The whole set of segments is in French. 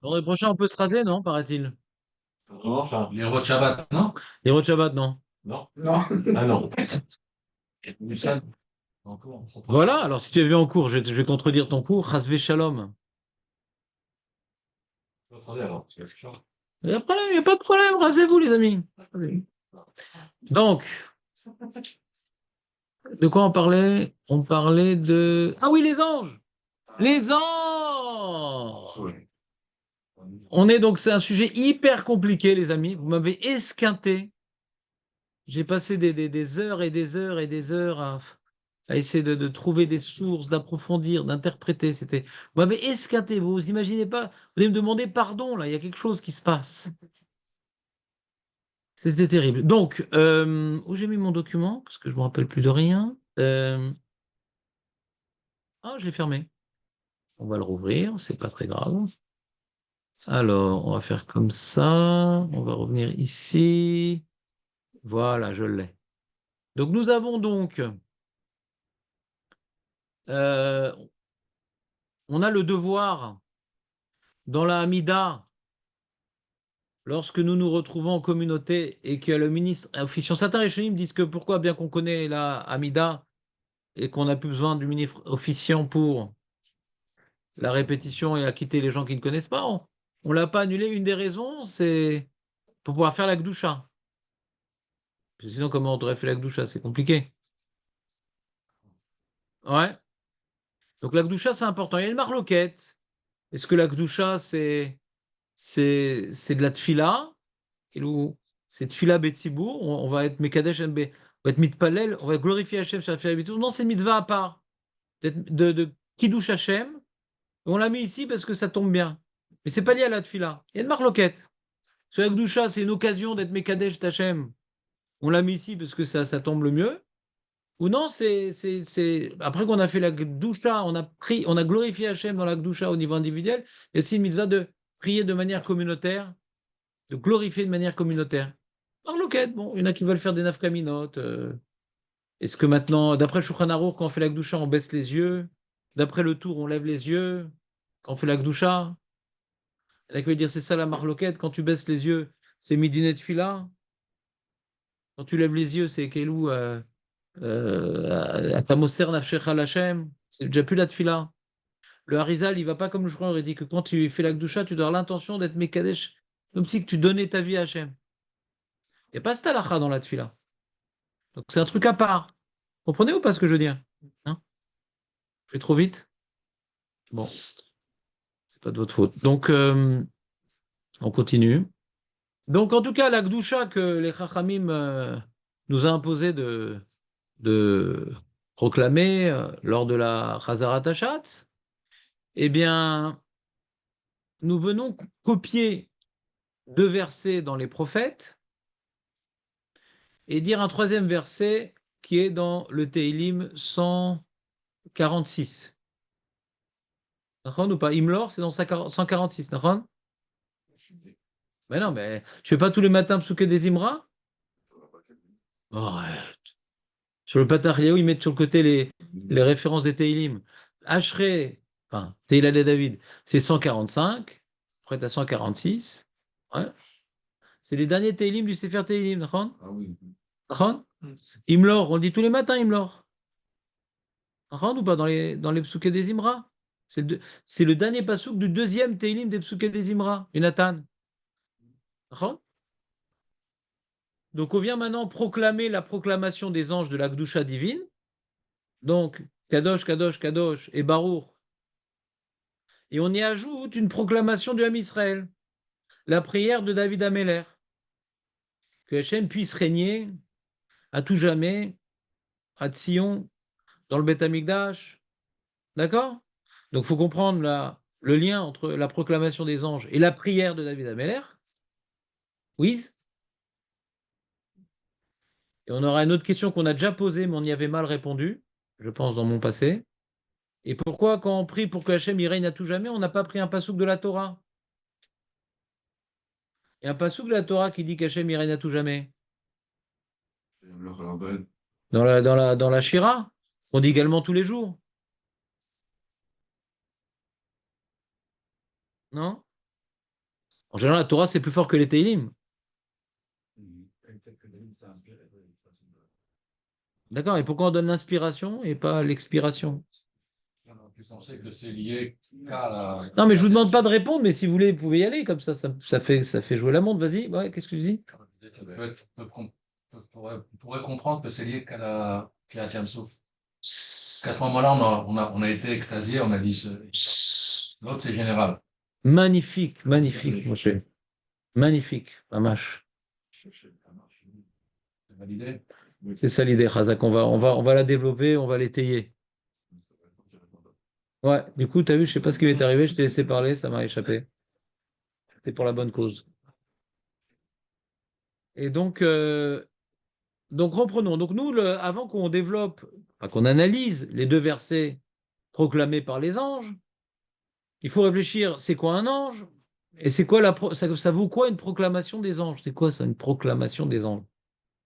Vendredi prochain, on peut se raser, non, paraît-il? Vraiment, enfin, les rois de Shabbat, non? Les rois de Shabbat, non. Non? Non. Ah non. Lucien, encore. Voilà, alors si tu as vu en cours, je vais contredire ton cours. Chasvé shalom. Attendez, alors, parce que Il n'y a problème, il n'y a pas de problème, rasez-vous, les amis. Donc, de quoi on parlait? On parlait de. Ah oui, les anges! Les anges! Ouais. On est donc, c'est un sujet hyper compliqué, les amis. Vous m'avez esquinté. J'ai passé des heures et des heures et des heures à essayer de trouver des sources, d'approfondir, d'interpréter. Vous m'avez esquinté, vous vous imaginez pas. Vous allez me demander pardon, là, il y a quelque chose qui se passe. C'était terrible. Donc, où j'ai mis mon document? Parce que je ne me rappelle plus de rien. Ah, je l'ai fermé. On va le rouvrir, c'est pas très grave. Alors, on va faire comme ça. On va revenir ici. Voilà, je l'ai. Donc, nous avons donc, euh, on a le devoir dans la Hamida, lorsque nous nous retrouvons en communauté et que le ministre officiant, certains Rishonim disent que pourquoi, bien qu'on connaît la Hamida et qu'on n'a plus besoin du ministre officiant pour la répétition et acquitter les gens qui ne connaissent pas, on l'a pas annulé. Une des raisons, c'est pour pouvoir faire la Gdoucha. Parce que sinon, comment on aurait fait la Gdoucha? C'est compliqué. Ouais. Donc la Gdoucha, c'est important. Il y a une marloquette. Est-ce que la Gdoucha, c'est de la tfila? Ou c'est tfila betsibour? On va être Mekadesh MB. On va être mitpalel, on va glorifier Hachem sur la tfila betsibour. Non, c'est mitzvah à part. De Kiddush Hachem. On l'a mis ici parce que ça tombe bien. Mais c'est pas lié à la tfila. Il y a une marloquette. Sur la Gdoucha, c'est une occasion d'être Mekadesh Hachem. On l'a mis ici parce que ça tombe le mieux. Ou non, après qu'on a fait la Gdoucha, on a glorifié Hachem dans la Gdoucha au niveau individuel, il y a aussi une mitzvah de prier de manière communautaire, de glorifier de manière communautaire. Par loquette, bon, il y en a qui veulent faire des nafkaminotes. Est-ce que maintenant, d'après le Shulchan Aruch, quand on fait la Gdoucha, on baisse les yeux? D'après le tour, on lève les yeux? Quand on fait la Gdoucha? Il y en a qui veulent dire c'est ça la marloquette, quand tu baisses les yeux, c'est Midinet Fila. Quand tu lèves les yeux, c'est Kelou. Atamoser nafshecha lachem, c'est déjà plus la tfila. Le Harizal, il va pas comme le Shouchan, il dit que quand tu fais la Gdusha, tu dois avoir l'intention d'être Mekadesh, comme si tu donnais ta vie à Hachem. Il n'y a pas cette halakha dans la tfila. Donc c'est un truc à part. Comprenez ou pas ce que je veux dire? Hein? Je fais trop vite? Bon, c'est pas de votre faute. Donc, on continue. Donc, en tout cas, la Gdusha que les Chachamim nous a imposé de proclamer lors de la Chazarat Hashatz, eh bien, nous venons copier deux versets dans les prophètes et dire un troisième verset qui est dans le Teilim 146. D'accord ou pas? Imlor, c'est dans 146. D'accord? Mais non, mais tu fais pas tous les matins psouké des Imra? Oh, ouais. Sur le Patariaou, ils mettent sur le côté les références des Teilim. Ashré, enfin, Teila de David, c'est 145. Après, tu as 146. Ouais. C'est les derniers Teilim du Sefer Teilim. D'accord? ah oui. D'accord? Imlor, on le dit tous les matins, Imlor. D'accord ou pas dans les psouké des Imra? C'est le dernier pasouk du deuxième Teilim des psouké des Imra, Jonathan. D'accord? Donc on vient maintenant proclamer la proclamation des anges de la Gdusha divine. Donc, Kadosh, Kadosh, Kadosh et Baruch. Et on y ajoute une proclamation du Ham Israël, la prière de David Ameller, que Hachem puisse régner à tout jamais à Tzion, dans le Beth Amikdash. D'accord? Donc il faut comprendre le lien entre la proclamation des anges et la prière de David Ameller. Oui. Et on aura une autre question qu'on a déjà posée, mais on y avait mal répondu, je pense, dans mon passé. Et pourquoi, quand on prie pour que Hachem y règne à tout jamais, on n'a pas pris un passouk de la Torah? Il y a un passouk de la Torah qui dit qu'Hachem y règne à tout jamais. Dans la Shira, on dit également tous les jours. Non? En général, la Torah, c'est plus fort que les Teilim. Peut-être que David s'est inspiré de toute façon. D'accord? Et pourquoi on donne l'inspiration et pas l'expiration? En plus, on sait que c'est lié qu'à la. Non, mais je vous demande pas de répondre, mais si vous voulez, vous pouvez y aller, comme ça fait jouer la montre. Vas-y, ouais, qu'est-ce que tu dis? On pourrait comprendre que c'est lié qu'à la Souf. Qu'à ce moment-là, on a été extasié, on a dit l'autre, c'est général. Magnifique, magnifique, mon cher. Magnifique, Mamash. C'est validé? C'est ça l'idée, Khazak. On va la développer, on va l'étayer. Ouais, du coup, tu as vu, je sais pas ce qui m'est arrivé, je t'ai laissé parler, ça m'a échappé. C'était pour la bonne cause. Et donc reprenons. Donc nous, avant qu'on développe, enfin, qu'on analyse les deux versets proclamés par les anges, il faut réfléchir, c'est quoi un ange? Et c'est quoi ça vaut quoi une proclamation des anges? C'est quoi ça, une proclamation des anges?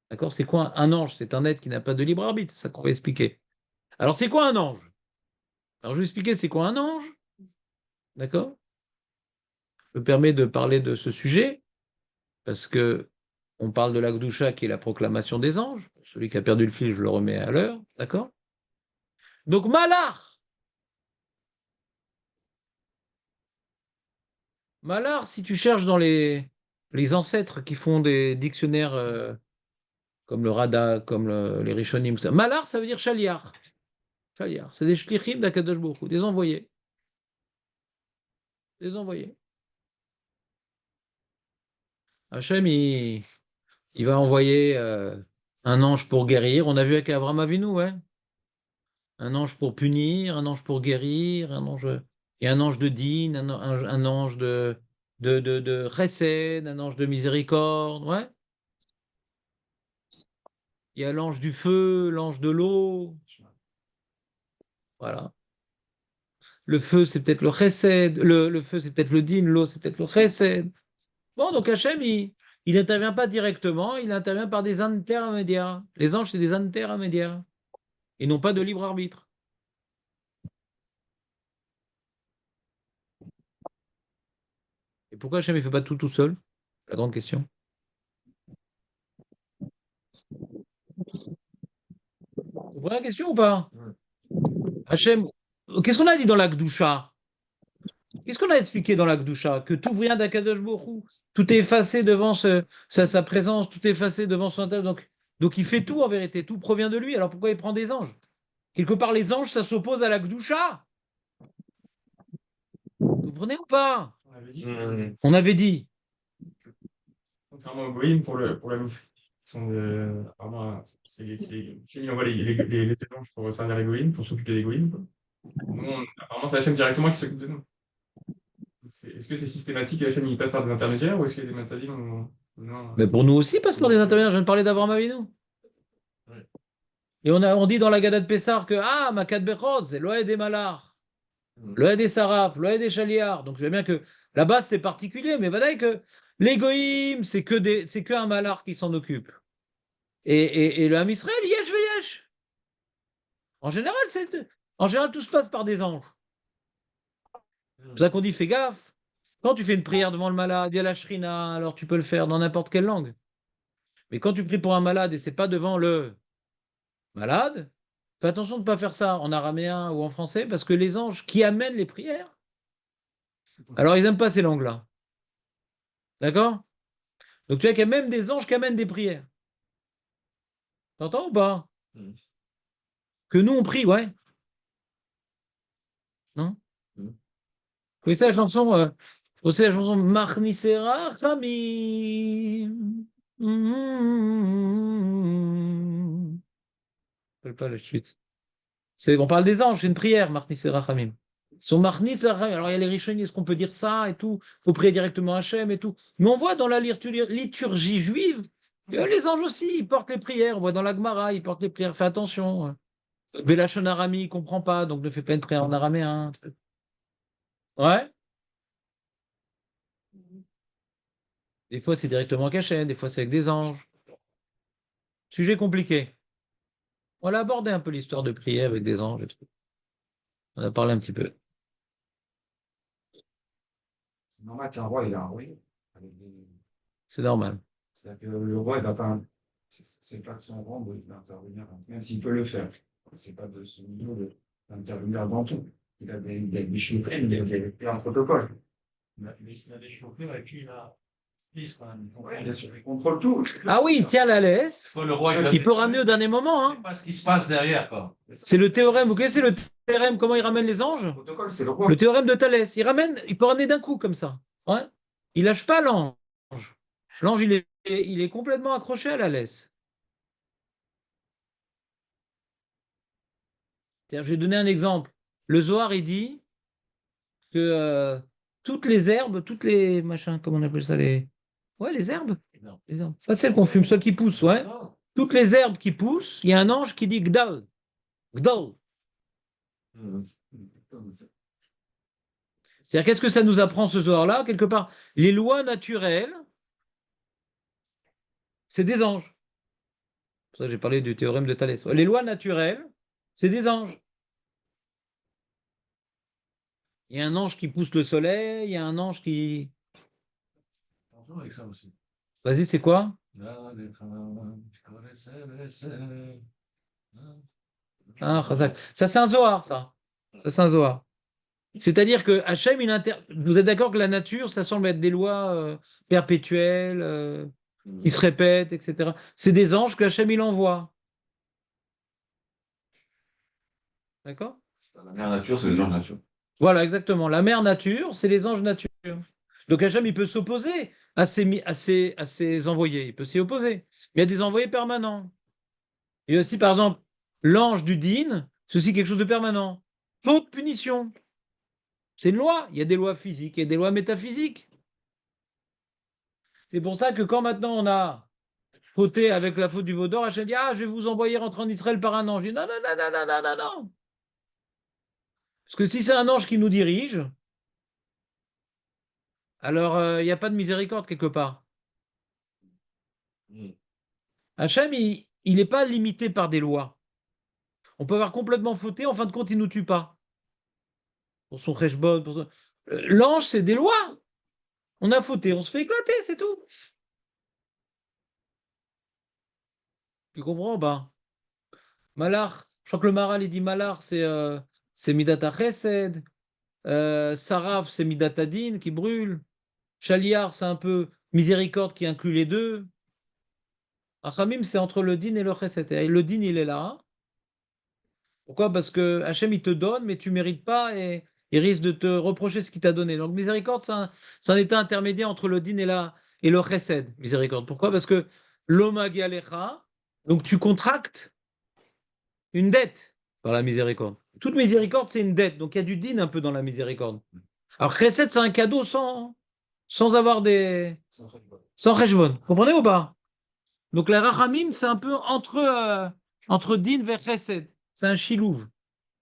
D'accord? C'est quoi un ange? C'est un être qui n'a pas de libre arbitre, c'est ça qu'on va expliquer. Alors c'est quoi un ange? Alors je vais expliquer c'est quoi un ange, d'accord? Je me permets de parler de ce sujet parce que on parle de la Gdusha qui est la proclamation des anges. Celui qui a perdu le fil, je le remets à l'heure, d'accord? Donc Malar, Malar, si tu cherches dans les ancêtres qui font des dictionnaires comme le Rada, comme les Rishonim, Malar, ça veut dire Shaliar. Shaliar, c'est des shlichim d'Akadosh Baruch Hu, des envoyés. Des envoyés. Hachem, il va envoyer un ange pour guérir. On a vu avec Avram Avinu, ouais. Un ange pour punir, un ange pour guérir, un ange. Et un ange de din, un ange de chesed, un ange de miséricorde, ouais. Il y a l'ange du feu, l'ange de l'eau. Voilà. Le feu, c'est peut-être le chesed. Le feu, c'est peut-être le din. L'eau, c'est peut-être le chesed. Bon, donc Hachem, il n'intervient pas directement, il intervient par des intermédiaires. Les anges, c'est des intermédiaires. Ils n'ont pas de libre arbitre. Et pourquoi Hachem ne fait pas tout seul? La grande question. Vous comprenez la question ou pas? Hachem, qu'est-ce qu'on a dit dans la Gdusha? Qu'est-ce qu'on a expliqué dans la Gdusha? Que tout vient d'Akadosh Baruch Hu. Tout est effacé devant sa présence, tout est effacé devant son intérieur. Donc il fait tout en vérité, tout provient de lui. Alors pourquoi il prend des anges? Quelque part, les anges, ça s'oppose à la Gdusha. Vous comprenez ou pas? On avait dit. On avait dit. Contrairement au Goïm, pour la mise, qui sont apparemment, Hachem, il envoie les éponges pour servir les Goïm, pour s'occuper des Goïm, quoi. Nous, apparemment, c'est Hachem directement qui s'occupe de nous. Est-ce que c'est systématique, Hachem, il passe par des intermédiaires, ou est-ce qu'il y a des Matzavim où non? Mais pour nous aussi, passe par des intermédiaires. Je viens de parler d'Avraham Avinu. Ouais. Et on dit dans la Gada de Pessar que Makat Bechod, c'est Loed et Malar, Loed et Saraf, Loed et Chaliar. Donc je sais bien que là-bas c'était particulier, mais voilà que l'égoïme, c'est que un Malar qui s'en occupe. Et le Ham Israël, yesh yesh. En général, tout se passe par des anges. C'est pour ça qu'on dit fais gaffe. Quand tu fais une prière devant le malade, il y a la shrina, alors tu peux le faire dans n'importe quelle langue. Mais quand tu pries pour un malade et c'est pas devant le malade, fais attention de ne pas faire ça en araméen ou en français, parce que les anges qui amènent les prières, alors ils n'aiment pas ces langues-là. D'accord? Donc tu vois qu'il y a même des anges qui amènent des prières. T'entends ou pas? Que nous on prie, ouais. Non? Vous connaissez la chanson, Marnisera Chamim. Je ne pas la suite. On parle des anges, c'est une prière, Marnisera Chamim. Son Marnisera Chamim. Alors il y a les Rishonim, est-ce qu'on peut dire ça et tout? Il faut prier directement à Hachem et tout. Mais on voit dans la liturgie juive, les anges aussi, ils portent les prières. On voit dans la Gemara, ils portent les prières. Fais attention. Bélachon Arami, il ne comprend pas, donc ne fais pas une prière en araméen. Ouais. Des fois, c'est directement caché, des fois, c'est avec des anges. Sujet compliqué. On a abordé un peu l'histoire de prière avec des anges et tout. On a parlé un petit peu. C'est normal qu'un roi, il a un royaume. C'est normal. C'est-à-dire que le roi, il va pas, c'est pas de son rang d'intervenir, même s'il peut le faire. C'est pas de son niveau d'intervenir dans tout. Il a des chauffeurs, il a un protocole. Il a des chauffeurs et puis il a prise quand même. Ouais, bien sûr, il contrôle tout. Ah oui, il tient la laisse. Le roi, Il peut ramener au dernier moment. Je sais Hein. pas ce qui se passe derrière, quoi. C'est le théorème. Vous connaissez le théorème, comment il ramène les anges? Le protocole, c'est le roi. Le théorème de Thalès. Il peut ramener d'un coup comme ça. Ouais. Il lâche pas l'ange. L'ange, il est complètement accroché à la laisse. C'est-à-dire, je vais donner un exemple. Le Zohar, il dit que toutes les herbes, toutes les machins, comment on appelle ça, ouais, les herbes. Les herbes. Pas celles qu'on fume, celles qui poussent, ouais. Toutes les herbes qui poussent, il y a un ange qui dit Gdal. Gdal. C'est-à-dire, qu'est-ce que ça nous apprend ce Zohar-là? Quelque part, les lois naturelles, c'est des anges. C'est pour ça que j'ai parlé du théorème de Thalès. Les lois naturelles, c'est des anges. Il y a un ange qui pousse le soleil, il y a un ange qui... Attention avec ça aussi. Vas-y, c'est quoi? Ah, Chazak. Ça, c'est un Zohar, ça. Ça, c'est un Zohar. C'est-à-dire que Hachem, vous êtes d'accord que la nature, ça semble être des lois perpétuelles, qui se répètent, etc. C'est des anges que Hachem, il envoie. D'accord? La mère nature, c'est le genre nature. Voilà, exactement. La mère nature, c'est les anges nature. Donc Hachem, il peut s'opposer à ses envoyés. Il peut s'y opposer. Mais il y a des envoyés permanents. Il y a aussi, par exemple, l'ange du Din, c'est aussi quelque chose de permanent. Toute punition. C'est une loi. Il y a des lois physiques et des lois métaphysiques. C'est pour ça que quand maintenant on a fauté avec la faute du veau d'or, Hachem dit ah, je vais vous envoyer rentrer en Israël par un ange. Je dis non, non, non, non, non, non, non, non. Parce que si c'est un ange qui nous dirige, alors il n'y a pas de miséricorde quelque part. Hachem, il n'est pas limité par des lois. On peut avoir complètement fauté, en fin de compte, il ne nous tue pas. Pour son cheshbon, pour son... L'ange, c'est des lois. On a fauté, on se fait éclater, c'est tout. Tu comprends pas? Malach, je crois que le Maral, il dit Malach, c'est Midata Chesed. Saraf, c'est Midata Din qui brûle. Chaliar, c'est un peu miséricorde qui inclut les deux. Achamim, c'est entre le Din et le Chesed. Et le Din, il est là. Hein. Pourquoi? Parce que Hachem, il te donne, mais tu ne mérites pas et il risque de te reprocher ce qu'il t'a donné. Donc, miséricorde, c'est un état intermédiaire entre le din et le chesed. Miséricorde. Pourquoi? Parce que l'omagi alecha, donc tu contractes une dette par la miséricorde. Toute miséricorde, c'est une dette. Donc, il y a du din un peu dans la miséricorde. Alors, chesed, c'est un cadeau sans avoir sans cheshbon. Vous comprenez ou pas? Donc, la rachamim, c'est un peu entre din vers chesed. C'est un chilouv.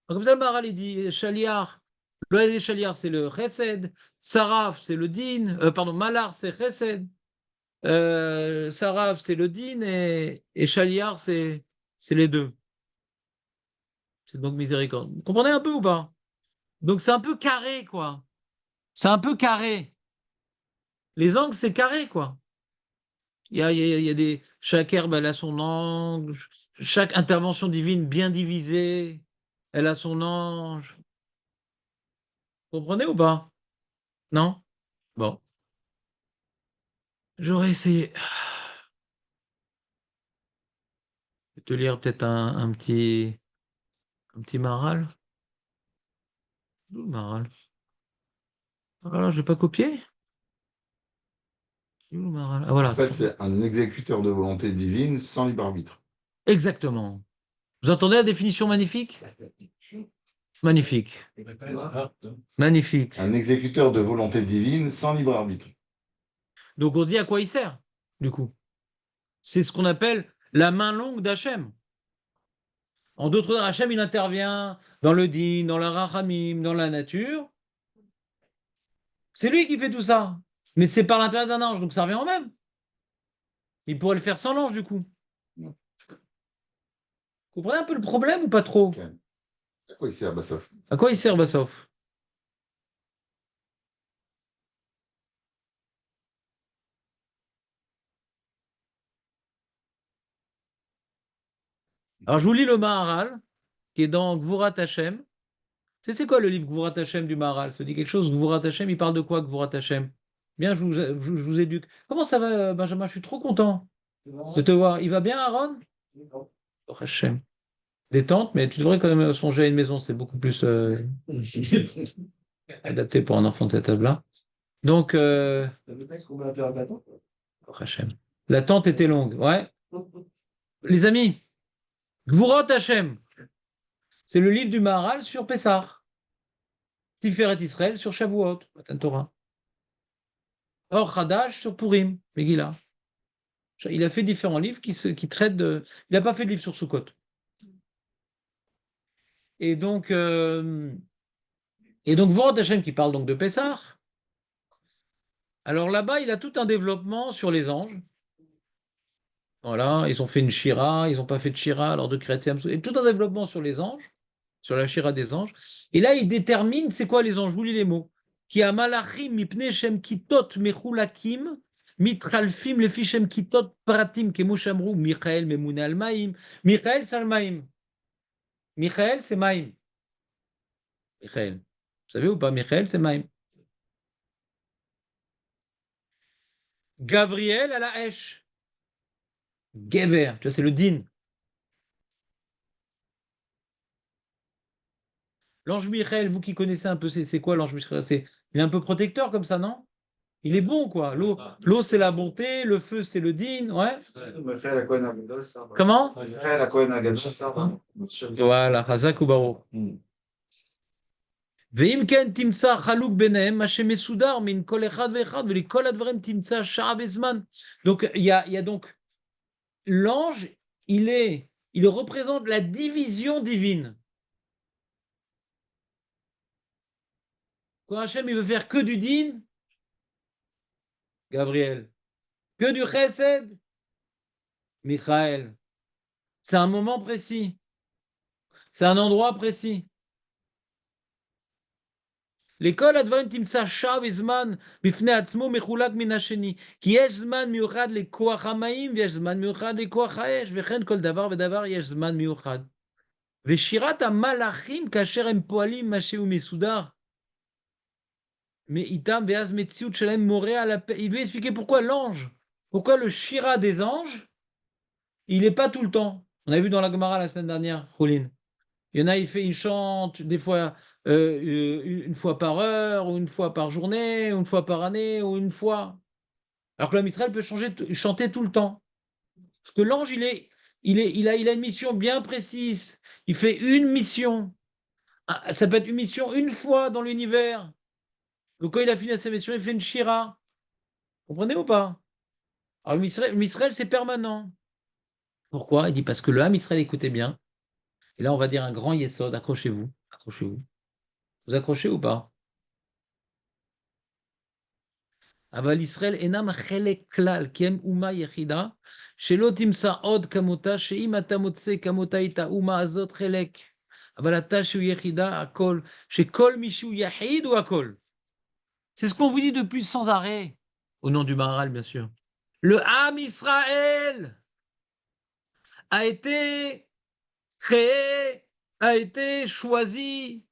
Comme ça, le Maharal, il dit Shaliar, le Shaliar, c'est le Chesed, Saraf, c'est le Din, pardon, Malar, c'est Chesed, Saraf, c'est le Din, et Shaliar, c'est les deux. C'est donc miséricorde. Vous comprenez un peu ou pas? Donc c'est un peu carré, quoi. C'est un peu carré. Les angles, c'est carré, quoi. Il y a des. Chaque herbe, elle a son angle, chaque intervention divine bien divisée, elle a son ange. Vous comprenez ou pas? Non? Bon. J'aurais essayé de te lire peut-être un petit Maral. Où le Maral? Ah là, je l'ai pas copié. Où le Maral? Ah voilà. En fait, c'est un exécuteur de volonté divine sans libre arbitre. Exactement. Vous entendez la définition magnifique? Magnifique. Magnifique. Un exécuteur de volonté divine sans libre arbitre. Donc on se dit à quoi il sert, du coup. C'est ce qu'on appelle la main longue d'Hachem. En d'autres termes, Hachem, il intervient dans le din, dans la rachamim, dans la nature. C'est lui qui fait tout ça. Mais c'est par l'intermédiaire d'un ange, donc ça revient au même. Il pourrait le faire sans l'ange, du coup. Vous comprenez un peu le problème ou pas trop? Ok. À quoi il sert, Bassoff? À quoi il sert, Bassoff? Alors, je vous lis le Maharal, qui est dans Gvurat Hashem. C'est quoi le livre Gvurat Hashem du Maharal? Ça dit quelque chose? Gvurat Hashem, il parle de quoi, Gvurat Hashem? Bien, je vous éduque. Comment ça va, Benjamin? Je suis trop content de te voir. Il va bien, Aaron? Oh, Hashem. Détente, mais tu devrais quand même songer à une maison. C'est beaucoup plus adapté pour un enfant de cet âge-là. Donc, oh, Hashem. La tente était longue, ouais. Les amis, Gvurat Hashem, c'est le livre du Maharal sur Pessah. Tiferet Israël sur Shavuot, Matan Torah. Or Hadash sur Purim, Megillah. Il a fait différents livres qui traitent de... Il n'a pas fait de livre sur Sukkot. Et donc, Gvurat Hashem qui parle donc de Pessah. Alors là-bas, il a tout un développement sur les anges. Voilà, ils ont fait une Shira, ils n'ont pas fait de Shira, alors de Kriyat Yam Suf, et tout un développement sur les anges, sur la Shira des anges. Et là, il détermine c'est quoi les anges. Je vous lis les mots. Qui a malachim mipne shem kitot mechulakim mitralfim lefi shem kitot pratim kemushamru Michael memune al maim. Michael c'est al maim. Michael c'est maim. Michael. Vous savez ou pas? Michael c'est maim. Gabriel à la Esh. Gever, tu vois, c'est le din. L'ange Michael, vous qui connaissez un peu, c'est quoi l'ange Michael? Il est un peu protecteur comme ça, non? Il est bon, quoi. L'eau, c'est la bonté, le feu, c'est le din, ouais. Comment? Voilà, Chazak ou Baruch. ואם כן תמצא חלוק ביניהם, מה שמסודר מן כל אחד ואחד, ולכל הדברים תמצא שעה וזמן. Donc, il y a donc l'ange, il représente la division divine. Quand Hachem il veut faire que du din, Gabriel, que du chesed, Michael. C'est un moment précis, c'est un endroit précis. לכל הדברים תמצא שעה וזמן בפני עצמו מחולק מן השני, כי יש זמן מיוחד לכוח המים ויש זמן מיוחד לכוח האש, וכן כל דבר ודבר יש זמן מיוחד. ושירת המלאכים כאשר הם פועלים מה שהוא מסודר, מאיתם ואז מציאות שלהם מורה על הפ... Il veut expliquer pourquoi l'ange, pourquoi le shira des anges, il n'est pas tout le temps. On a vu dans la Gemara la semaine dernière, Choline. Il y en a, il chante des fois une fois par heure, ou une fois par journée, ou une fois par année, ou une fois. Alors que l'homme Israël peut chanter tout le temps. Parce que l'ange, il a une mission bien précise. Il fait une mission. Ça peut être une mission une fois dans l'univers. Donc quand il a fini sa mission, il fait une shira. Vous comprenez ou pas? Alors l'Israël, c'est permanent. Pourquoi? Il dit parce que le Ham Israël, écoutez bien. Et là, on va dire un grand yesod. Accrochez-vous. Accrochez-vous. Vous accrochez ou pas? אבל ישראל אינם חלק כלל, כי הם אומה יחידה, שלא תמצא עוד כמותה, שאם אתה מוצא כמותה את האומה הזאת חלק, אבל אתה שהוא יחידה, הכל, שכל מי שהוא יחיד הוא הכל. C'est ce qu'on vous dit depuis sans arrêt, au nom du Maharal, bien sûr. Le Ham Israël a été créé, a été choisi,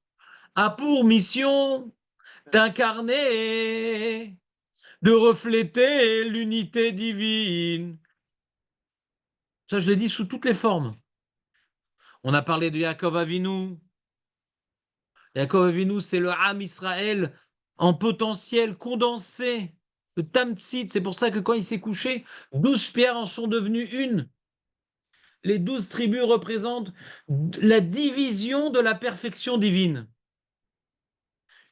a pour mission d'incarner, de refléter l'unité divine. Ça, je l'ai dit sous toutes les formes. On a parlé de Yaakov Avinu. Yaakov Avinu, c'est le Ham Israël en potentiel condensé, le Tamtsit. C'est pour ça que quand il s'est couché, 12 pierres en sont devenues une. Les 12 tribus représentent la division de la perfection divine.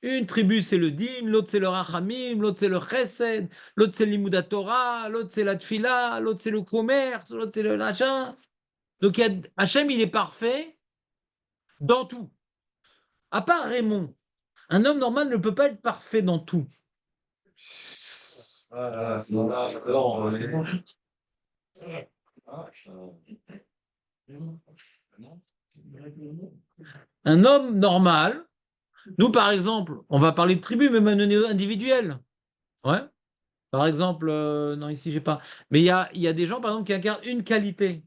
Une tribu, c'est le din, l'autre, c'est le rachamim, l'autre, c'est le chesed, l'autre, c'est l'imouda Torah, l'autre, c'est la tfila, l'autre, c'est le commerce, l'autre, c'est le l'achat. Donc, Hachem, il est parfait dans tout. À part Raymond, un homme normal ne peut pas être parfait dans tout. Un homme normal, nous, par exemple, on va parler de tribu, même à un niveau individuel. Ouais. Par exemple, non, ici, j'ai pas. Mais il y a des gens, par exemple, qui incarnent une qualité.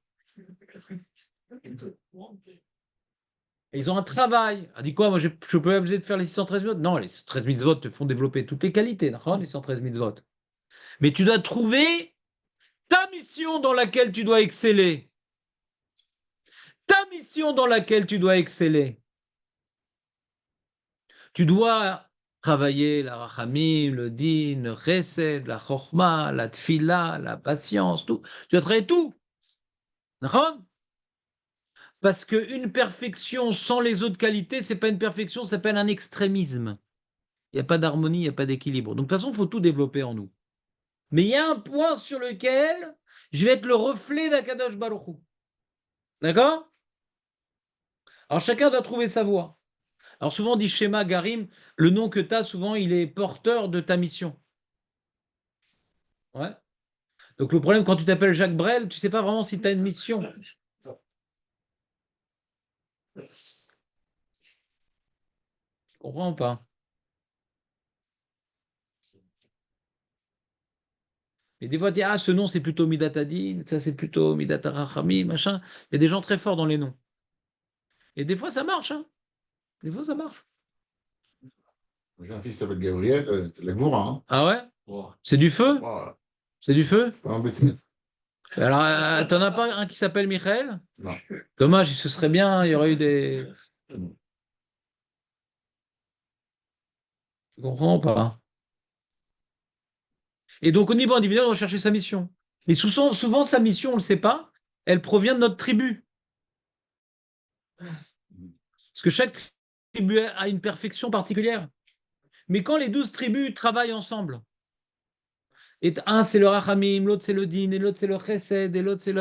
Et ils ont un travail. Elle dit quoi? Moi, je ne suis pas obligé de faire les 613 votes. Non, les 613 mitzvot te font développer toutes les qualités, d'accord, les 613 mitzvot. Mais tu dois trouver ta mission dans laquelle tu dois exceller. Ta mission dans laquelle tu dois exceller. Tu dois travailler la rachamim, le din, le chesed, la chorma, la tfila, la patience, tout. Tu dois travailler tout. D'accord? Parce qu'une perfection sans les autres qualités, c'est pas une perfection, ça s'appelle un extrémisme. Il n'y a pas d'harmonie, il n'y a pas d'équilibre. Donc de toute façon, il faut tout développer en nous. Mais il y a un point sur lequel je vais être le reflet d'Akadosh Baruch Hu. D'accord? Alors chacun doit trouver sa voie. Alors souvent on dit schéma Garim, le nom que tu as, souvent il est porteur de ta mission. Ouais. Donc le problème, quand tu t'appelles Jacques Brel, tu ne sais pas vraiment si tu as une mission. Tu comprends ou pas? Et des fois, tu dis, ah, ce nom, c'est plutôt Midatadin, ça, c'est plutôt Midatarachami, machin. Il y a des gens très forts dans les noms. Et des fois, ça marche. Hein. Des fois, ça marche. J'ai un fils qui s'appelle Gabriel, c'est de la Goura. Hein. Ah ouais? Wow. C'est du feu? Wow. C'est du feu? Pas embêté. Alors, t'en as pas un qui s'appelle Michael? Non. Dommage, ce serait bien, il y aurait eu des... Tu comprends ou pas? Et donc, au niveau individuel, on va chercher sa mission. Et souvent, sa mission, on ne le sait pas, elle provient de notre tribu. Parce que chaque tribu a une perfection particulière. Mais quand les 12 tribus travaillent ensemble, et un c'est le rachamim, l'autre c'est le din, et l'autre c'est le chesed, et l'autre c'est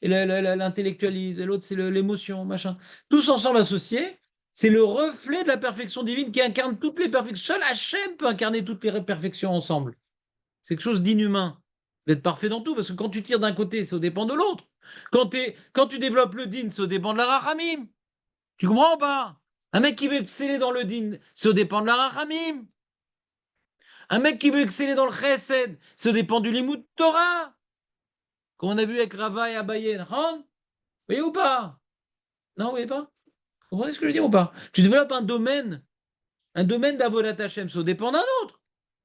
l'intellectualisme, et l'autre c'est l'émotion, machin. Tous ensemble associés, c'est le reflet de la perfection divine qui incarne toutes les perfections. Seul Hachem peut incarner toutes les perfections ensemble. C'est quelque chose d'inhumain d'être parfait dans tout, parce que quand tu tires d'un côté, ça dépend de l'autre. Quand tu développes le din, ça dépend de la rachamim. Tu comprends ou pas? Un mec qui veut exceller dans le din, ça dépend de la rachamim. Un mec qui veut exceller dans le chesed, ça dépend du limud Torah. Comme on a vu avec Rava et Abaye. Vous voyez ou pas? Non, vous voyez pas? Vous comprenez ce que je veux dire ou pas? Tu développes un domaine d'Avodat Hashem, ça dépend d'un autre.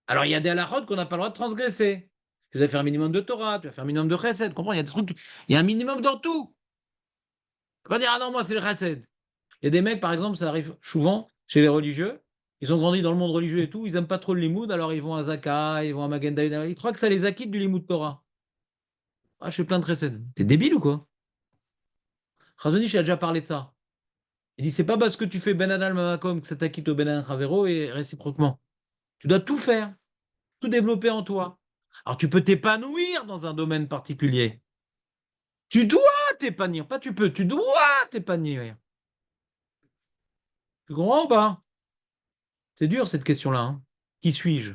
Alors il y a des halakhot qu'on n'a pas le droit de transgresser. Tu dois faire un minimum de Torah, tu vas faire un minimum de chesed, comprends? Il y a des trucs, il y a un minimum dans tout. Tu vas pas dire, ah non, moi c'est le chesed. Il y a des mecs, par exemple, ça arrive souvent chez les religieux, ils ont grandi dans le monde religieux et tout, ils n'aiment pas trop le limoud, alors ils vont à Zaka, ils vont à Magen David, ils croient que ça les acquitte du limoud Torah. Ah, je fais plein de chesed. T'es débile ou quoi? Chazonish a déjà parlé de ça. Il dit, c'est pas parce que tu fais Ben Adal Mamakom que ça t'acquitte au Ben Adal Chavero et réciproquement. Tu dois tout faire, tout développer en toi. Alors tu peux t'épanouir dans un domaine particulier. Tu dois t'épanouir, pas tu peux, tu dois t'épanouir. Tu comprends ou pas? C'est dur cette question-là. Hein. Qui suis-je?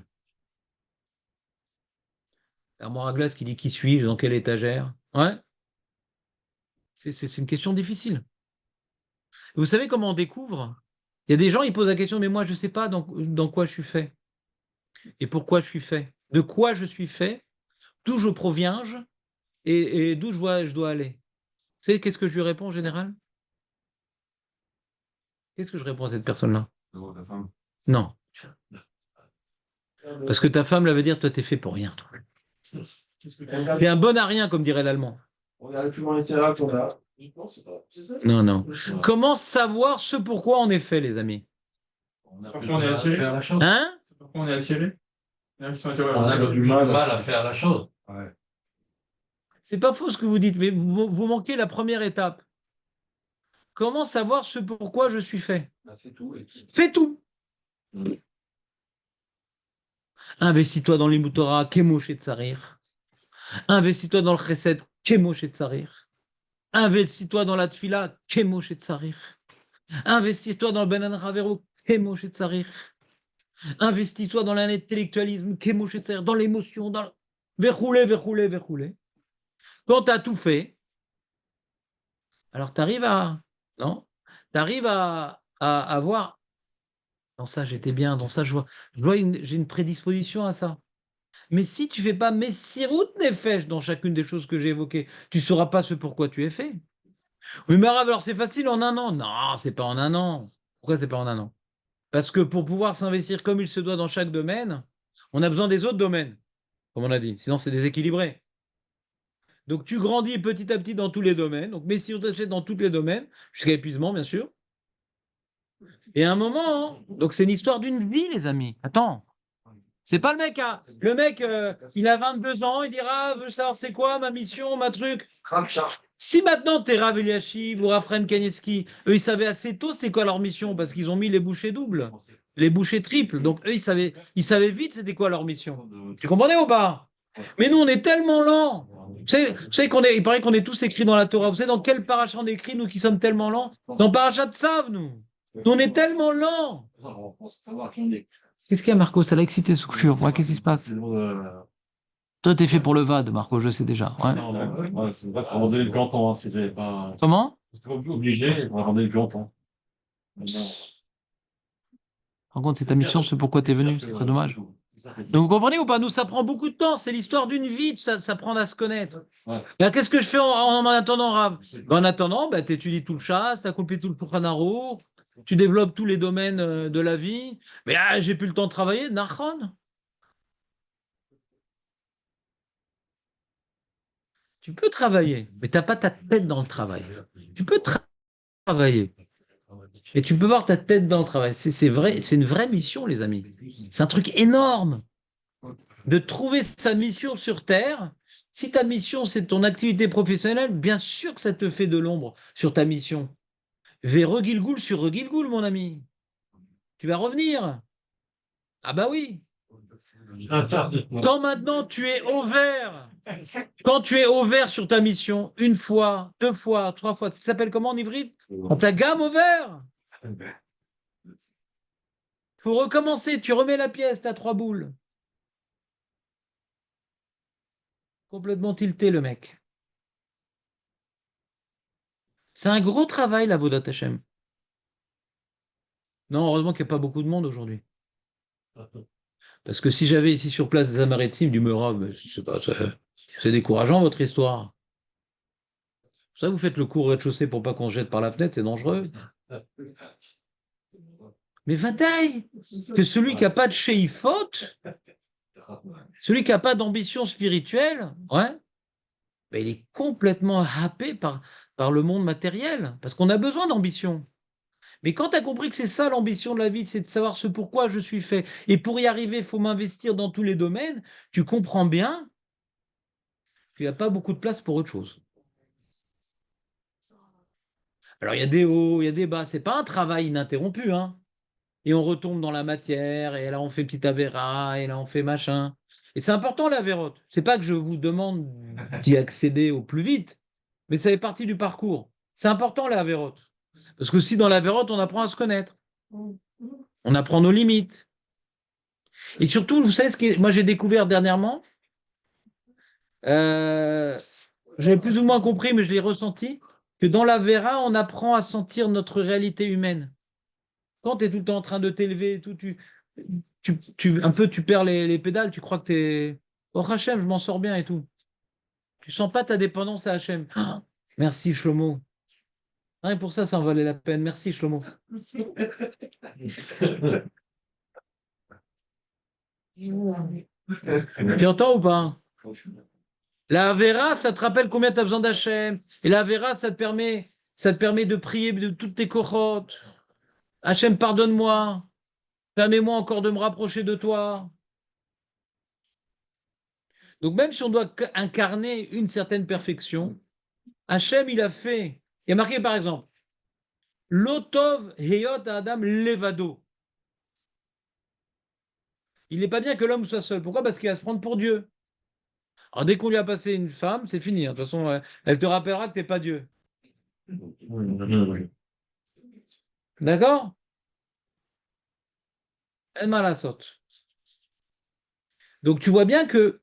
L'armoire à glace qui dit qui suis-je, dans quelle étagère? Ouais, c'est une question difficile. Vous savez comment on découvre? Il y a des gens, ils posent la question, mais moi, je ne sais pas dans quoi je suis fait. Et pourquoi je suis fait. De quoi je suis fait, d'où je proviens et d'où je dois aller. Vous savez, qu'est-ce que je lui réponds en général? Qu'est-ce que je réponds à cette personne-là? Non. Parce que ta femme, elle veut dire, toi, t'es fait pour rien. Toi. T'es un bon à rien, comme dirait l'allemand. On a plus loin les qu'on a. Non, non. Comment savoir ce pourquoi on est fait, les amis? On a Pourquoi on est attiré? faire la chose. Hein? Pourquoi on est attiré? On a du mal à faire la chose. Ouais. C'est pas faux ce que vous dites, mais vous manquez la première étape. Comment savoir ce pourquoi je suis fait? On fait tout. Fais tout. Investis-toi dans les Torah, Kemosh et Tsarir. Investis-toi dans le Chesed, Kemosh et Tsarir. Investis-toi dans la Tfila, Kemosh et Tsarir. Investis-toi dans le Ben Ravero, Kemosh et Tsarir. Investis-toi dans l'intellectualisme, Kemosh et Tsarir, dans l'émotion, dans le... Verroulé. Quand tu as tout fait, alors tu arrives à... Non? Tu arrives à avoir... Dans ça, j'étais bien, dans ça, j'ai une prédisposition à ça. Mais si tu ne fais pas Messirut Nefesh dans chacune des choses que j'ai évoquées, tu ne sauras pas ce pourquoi tu es fait. Oui, mais Rav, alors c'est facile en un an. Non, c'est pas en un an. Pourquoi c'est pas en un an? Parce que pour pouvoir s'investir comme il se doit dans chaque domaine, on a besoin des autres domaines, comme on a dit. Sinon, c'est déséquilibré. Donc, tu grandis petit à petit dans tous les domaines. Donc, mais si on t'achète dans tous les domaines, jusqu'à épuisement, bien sûr. Et à un moment, hein, donc c'est une histoire d'une vie, les amis. Attends. C'est pas le mec, hein. Le mec, il a 22 ans, il dira, veux savoir c'est quoi ma mission, ma truc. Si maintenant t'es Rav Eliashiv ou Raphaël Kaneski, eux ils savaient assez tôt c'est quoi leur mission parce qu'ils ont mis les bouchées doubles, les bouchées triples. Donc eux ils savaient vite c'était quoi leur mission. Tu comprenais ou pas? Mais nous on est tellement lents. Vous savez il paraît qu'on est tous écrits dans la Torah. Vous savez dans quel paracha on est écrit nous qui sommes tellement lents? Dans paracha de Tzav, nous. Nous on est tellement lents. Qu'est-ce qu'il y a, Marco? Ça l'a excité, ce couchure. Ouais, qu'est-ce qui se passe? Toi, t'es fait pour le VAD, Marco, je sais déjà. Ouais. Ouais, c'est vrai, faut rendre le planton, hein, si j'avais pas. Comment? J'étais obligé, il faut rendre le planton. Par contre, c'est ta mission, c'est pourquoi t'es venu, ce serait dommage. Donc, vous comprenez ou pas? Nous, ça prend beaucoup de temps, c'est l'histoire d'une vie, ça prend à se connaître. Ouais. Et qu'est-ce que je fais en attendant, Rav? Ben, en attendant, ben, tu étudies tout le chasse, tu accomplis tout le Shulchan Aruch, tu développes tous les domaines de la vie. Mais j'ai plus le temps de travailler, Nachon. Tu peux travailler, mais tu n'as pas ta tête dans le travail. Tu peux travailler, et tu peux voir ta tête dans le travail. C'est vrai, c'est une vraie mission, les amis. C'est un truc énorme de trouver sa mission sur Terre. Si ta mission, c'est ton activité professionnelle, bien sûr que ça te fait de l'ombre sur ta mission. Vais regilgoul sur regilgoul, mon ami. Tu vas revenir. Ah bah oui. Quand maintenant tu es au vert, quand tu es au vert sur ta mission, une fois, deux fois, trois fois, ça s'appelle comment en hybride? On ta gamme au vert. Faut recommencer, tu remets la pièce, t'as trois boules. Complètement tilté, le mec. C'est un gros travail, la Vodat Hashem. Non, heureusement qu'il n'y a pas beaucoup de monde aujourd'hui. Parce que si j'avais ici sur place des Amaretim du Meurab, c'est décourageant votre histoire. Ça, vous faites le cours rez-de-chaussée pour pas qu'on se jette par la fenêtre, c'est dangereux. Mais Vadaï, que celui qui n'a pas de sheifot, celui qui n'a pas d'ambition spirituelle, ouais, ben il est complètement happé par le monde matériel, parce qu'on a besoin d'ambition. Mais quand tu as compris que c'est ça l'ambition de la vie, c'est de savoir ce pourquoi je suis fait, et pour y arriver, il faut m'investir dans tous les domaines, tu comprends bien qu'il n'y a pas beaucoup de place pour autre chose. Alors il y a des hauts, il y a des bas, c'est pas un travail ininterrompu, hein. Et on retombe dans la matière, et là on fait petit avéra, et là on fait machin. Et c'est important l'avérote. C'est pas que je vous demande d'y accéder au plus vite, mais ça fait partie du parcours. C'est important l'avérote. Parce que si dans l'avérote, on apprend à se connaître, on apprend nos limites. Et surtout, vous savez ce que moi j'ai découvert dernièrement, j'avais plus ou moins compris, mais je l'ai ressenti, que dans l'avéra, on apprend à sentir notre réalité humaine. Quand tu es tout le temps en train de t'élever, et tout, tu perds les pédales, tu crois que tu es. Oh Hachem, je m'en sors bien et tout. Tu sens pas ta dépendance à Hachem. Ah, merci Shlomo. Rien que pour ça, ça en valait la peine. Merci Shlomo. Tu entends ou pas? La Avera, ça te rappelle combien tu as besoin d'Hachem. Et la Avera, ça te permet de prier de toutes tes cochotes. Hachem, pardonne-moi. Permets-moi encore de me rapprocher de toi. Donc même si on doit incarner une certaine perfection, Hachem, il a fait. Il y a marqué par exemple, Lotov Heyot Adam Levado. Il n'est pas bien que l'homme soit seul. Pourquoi? Parce qu'il va se prendre pour Dieu. Alors dès qu'on lui a passé une femme, c'est fini. De toute façon, elle te rappellera que tu n'es pas Dieu. D'accord? Elle m'a la saute. Donc tu vois bien que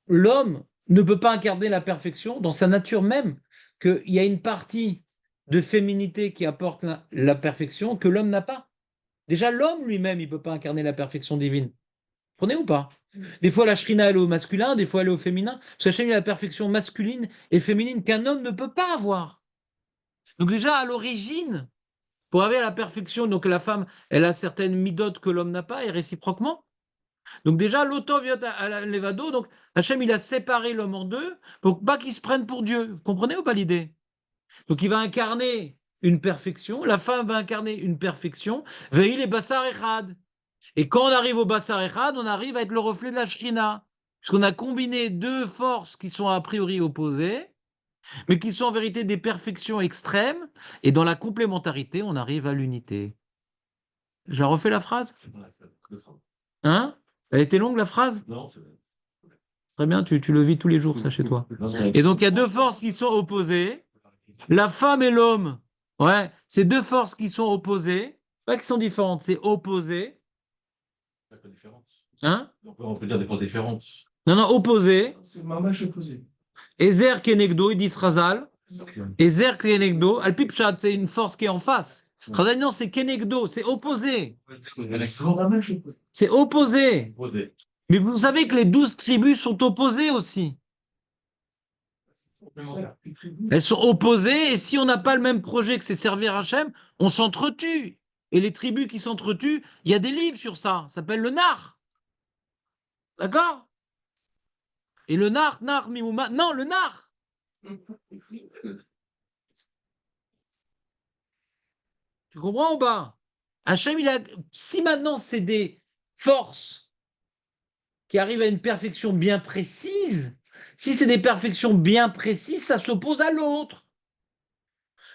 l'homme ne peut pas incarner la perfection dans sa nature même, qu'il y a une partie de féminité qui apporte la perfection que l'homme n'a pas. Déjà, l'homme lui-même, il ne peut pas incarner la perfection divine. Vous comprenez ou pas? Des fois, la shrina, elle est au masculin, des fois, elle est au féminin. Parce qu'Hachem, il a la perfection masculine et féminine qu'un homme ne peut pas avoir. Donc déjà, à l'origine, pour arriver à la perfection, donc la femme, elle a certaines midotes que l'homme n'a pas, et réciproquement. Donc déjà, l'auto vient à l'Evado, donc Hachem, il a séparé l'homme en deux pour pas qu'il se prenne pour Dieu. Vous comprenez ou pas l'idée? Donc il va incarner une perfection, la femme va incarner une perfection, Veil et Bassar Echad. Et quand on arrive au Bassar Echad, on arrive à être le reflet de la Shrina. Puisqu'on a combiné deux forces qui sont a priori opposées, mais qui sont en vérité des perfections extrêmes, et dans la complémentarité, on arrive à l'unité. J'ai refait la phrase? Hein? Elle était longue la phrase? Non, c'est Très bien, tu le vis tous les jours, ça, chez toi. Et donc, il y a deux forces qui sont opposées. La femme et l'homme, ouais, c'est deux forces qui sont opposées, pas qui sont différentes, c'est opposé. pas de différence. Hein? Donc, on peut dire des choses différentes. Non, non, opposé. C'est mamash opposé. Ezer kenegdo, ils disent Razal. Ezer kenegdo, Alpipchat, c'est une force qui est en face. Razal, non, c'est kenegdo, c'est opposé. Mamash opposé. C'est opposé. Opposé. Mais vous savez que les 12 tribus sont opposées aussi. Elles sont opposées, et si on n'a pas le même projet que c'est servir Hachem, on s'entretue. Et les tribus qui s'entretuent, il y a des livres sur ça, ça s'appelle le Nar. D'accord? Et le Nar, Mimouma, non, le Nar. Tu comprends ou pas? Hachem, si maintenant c'est des forces qui arrivent à une perfection bien précise, si c'est des perfections bien précises, ça s'oppose à l'autre.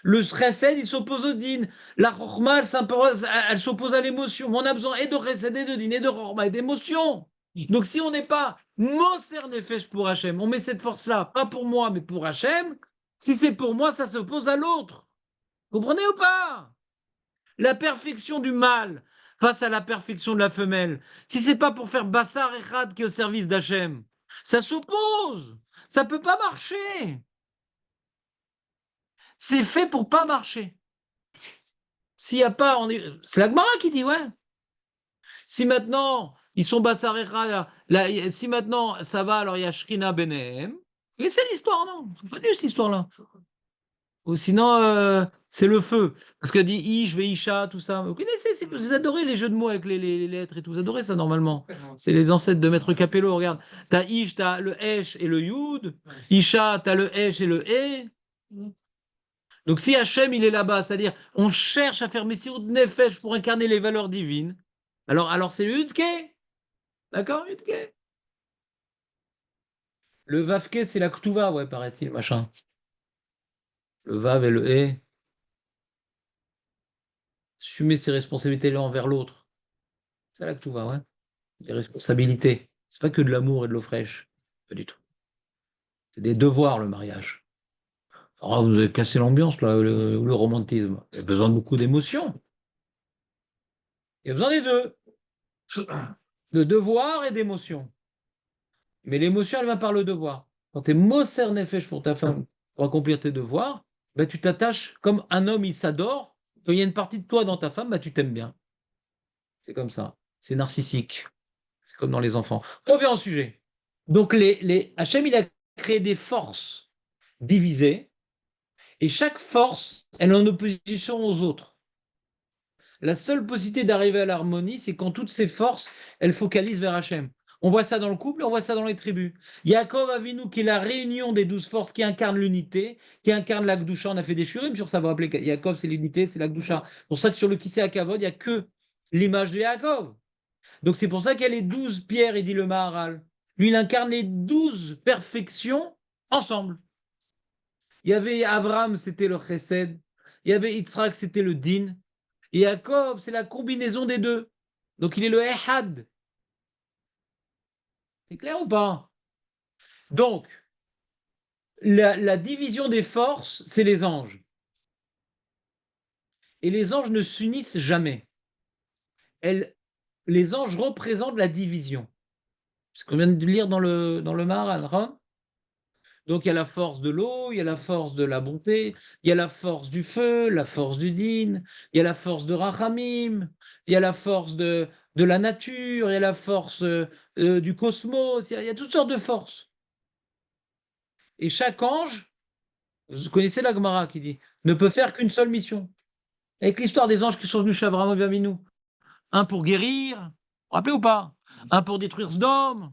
Le chesed, il s'oppose au din. La chorma, elle s'oppose à l'émotion. Mais on a besoin et de chesed, et de din, et de chorma, et d'émotion. Donc si on n'est pas moser nefesh pour Hachem, on met cette force-là, pas pour moi, mais pour Hachem, si c'est pour moi, ça s'oppose à l'autre. Comprenez ou pas? La perfection du mâle face à la perfection de la femelle. Si c'est pas pour faire Bassar et Khad qui est au service d'Hachem, ça s'oppose. Ça peut pas marcher. C'est fait pour pas marcher. S'il n'y a pas, c'est la Gemara qui dit, ouais. Si maintenant, ils sont Bassar et Khad, si maintenant ça va, alors il y a Shrina Benehem. Et c'est l'histoire, non? C'est pas cette histoire-là. Ou sinon, c'est le feu. Parce que dit Ish, Veisha, tout ça. Vous connaissez, vous adorez les jeux de mots avec les lettres et tout. Vous adorez ça normalement. C'est les ancêtres de Maître Capello. Regarde, t'as Ish, t'as le Esh et le Yud. Isha, t'as le Esh et le E. Donc si Hachem, il est là-bas, c'est-à-dire on cherche à faire Messirut Nefesh pour incarner les valeurs divines, alors c'est le Yudke. D'accord, Yudke. Le Vavke, c'est la Ktuva, ouais, paraît-il, machin. Le Vav et le E. Assumer ses responsabilités l'un envers l'autre. C'est là que tout va, ouais. Les responsabilités. C'est pas que de l'amour et de l'eau fraîche. Pas du tout. C'est des devoirs, le mariage. Alors, vous avez cassé l'ambiance, là, le romantisme. Il y a besoin de beaucoup d'émotions. Il y a besoin des deux. De devoir et d'émotion. Mais l'émotion, elle va par le devoir. Quand tu es Moser Nefesh pour ta femme, pour accomplir tes devoirs, ben, tu t'attaches comme un homme, il s'adore. Quand il y a une partie de toi dans ta femme, ben, tu t'aimes bien. C'est comme ça. C'est narcissique. C'est comme dans les enfants. On revient au sujet. Donc, Hachem, il a créé des forces divisées, et chaque force, elle est en opposition aux autres. La seule possibilité d'arriver à l'harmonie, c'est quand toutes ces forces, elles focalisent vers Hachem. On voit ça dans le couple, on voit ça dans les tribus. Yaakov Avinu, qui est la réunion des 12 forces, qui incarne l'unité, qui incarne l'Akdoucha. On a fait des shurim sur ça, vous vous rappelez, Yaakov, c'est l'unité, c'est l'Akdoucha. C'est pour ça que sur le Kisei Hakavod, il n'y a que l'image de Yaakov. Donc c'est pour ça qu'il y a les 12 pierres, il dit le Maharal. Lui, il incarne les 12 perfections ensemble. Il y avait Abraham, c'était le Chesed. Il y avait Yitzhak, c'était le Din. Et Yaakov, c'est la combinaison des deux. Donc il est le Ehad. C'est clair ou pas? Donc, la division des forces, c'est les anges. Et les anges ne s'unissent jamais. Les anges représentent la division. Ce qu'on vient de lire dans le Maharal. Hein. Donc il y a la force de l'eau, il y a la force de la bonté, il y a la force du feu, la force du din, il y a la force de Rachamim, il y a la force de la nature, il y a la force du cosmos, il y a toutes sortes de forces. Et chaque ange, vous connaissez la Gemara qui dit ne peut faire qu'une seule mission. Avec l'histoire des anges qui sont venus chez Abraham Avinu. Un pour guérir, vous vous rappelez ou pas? Un pour détruire Sodome.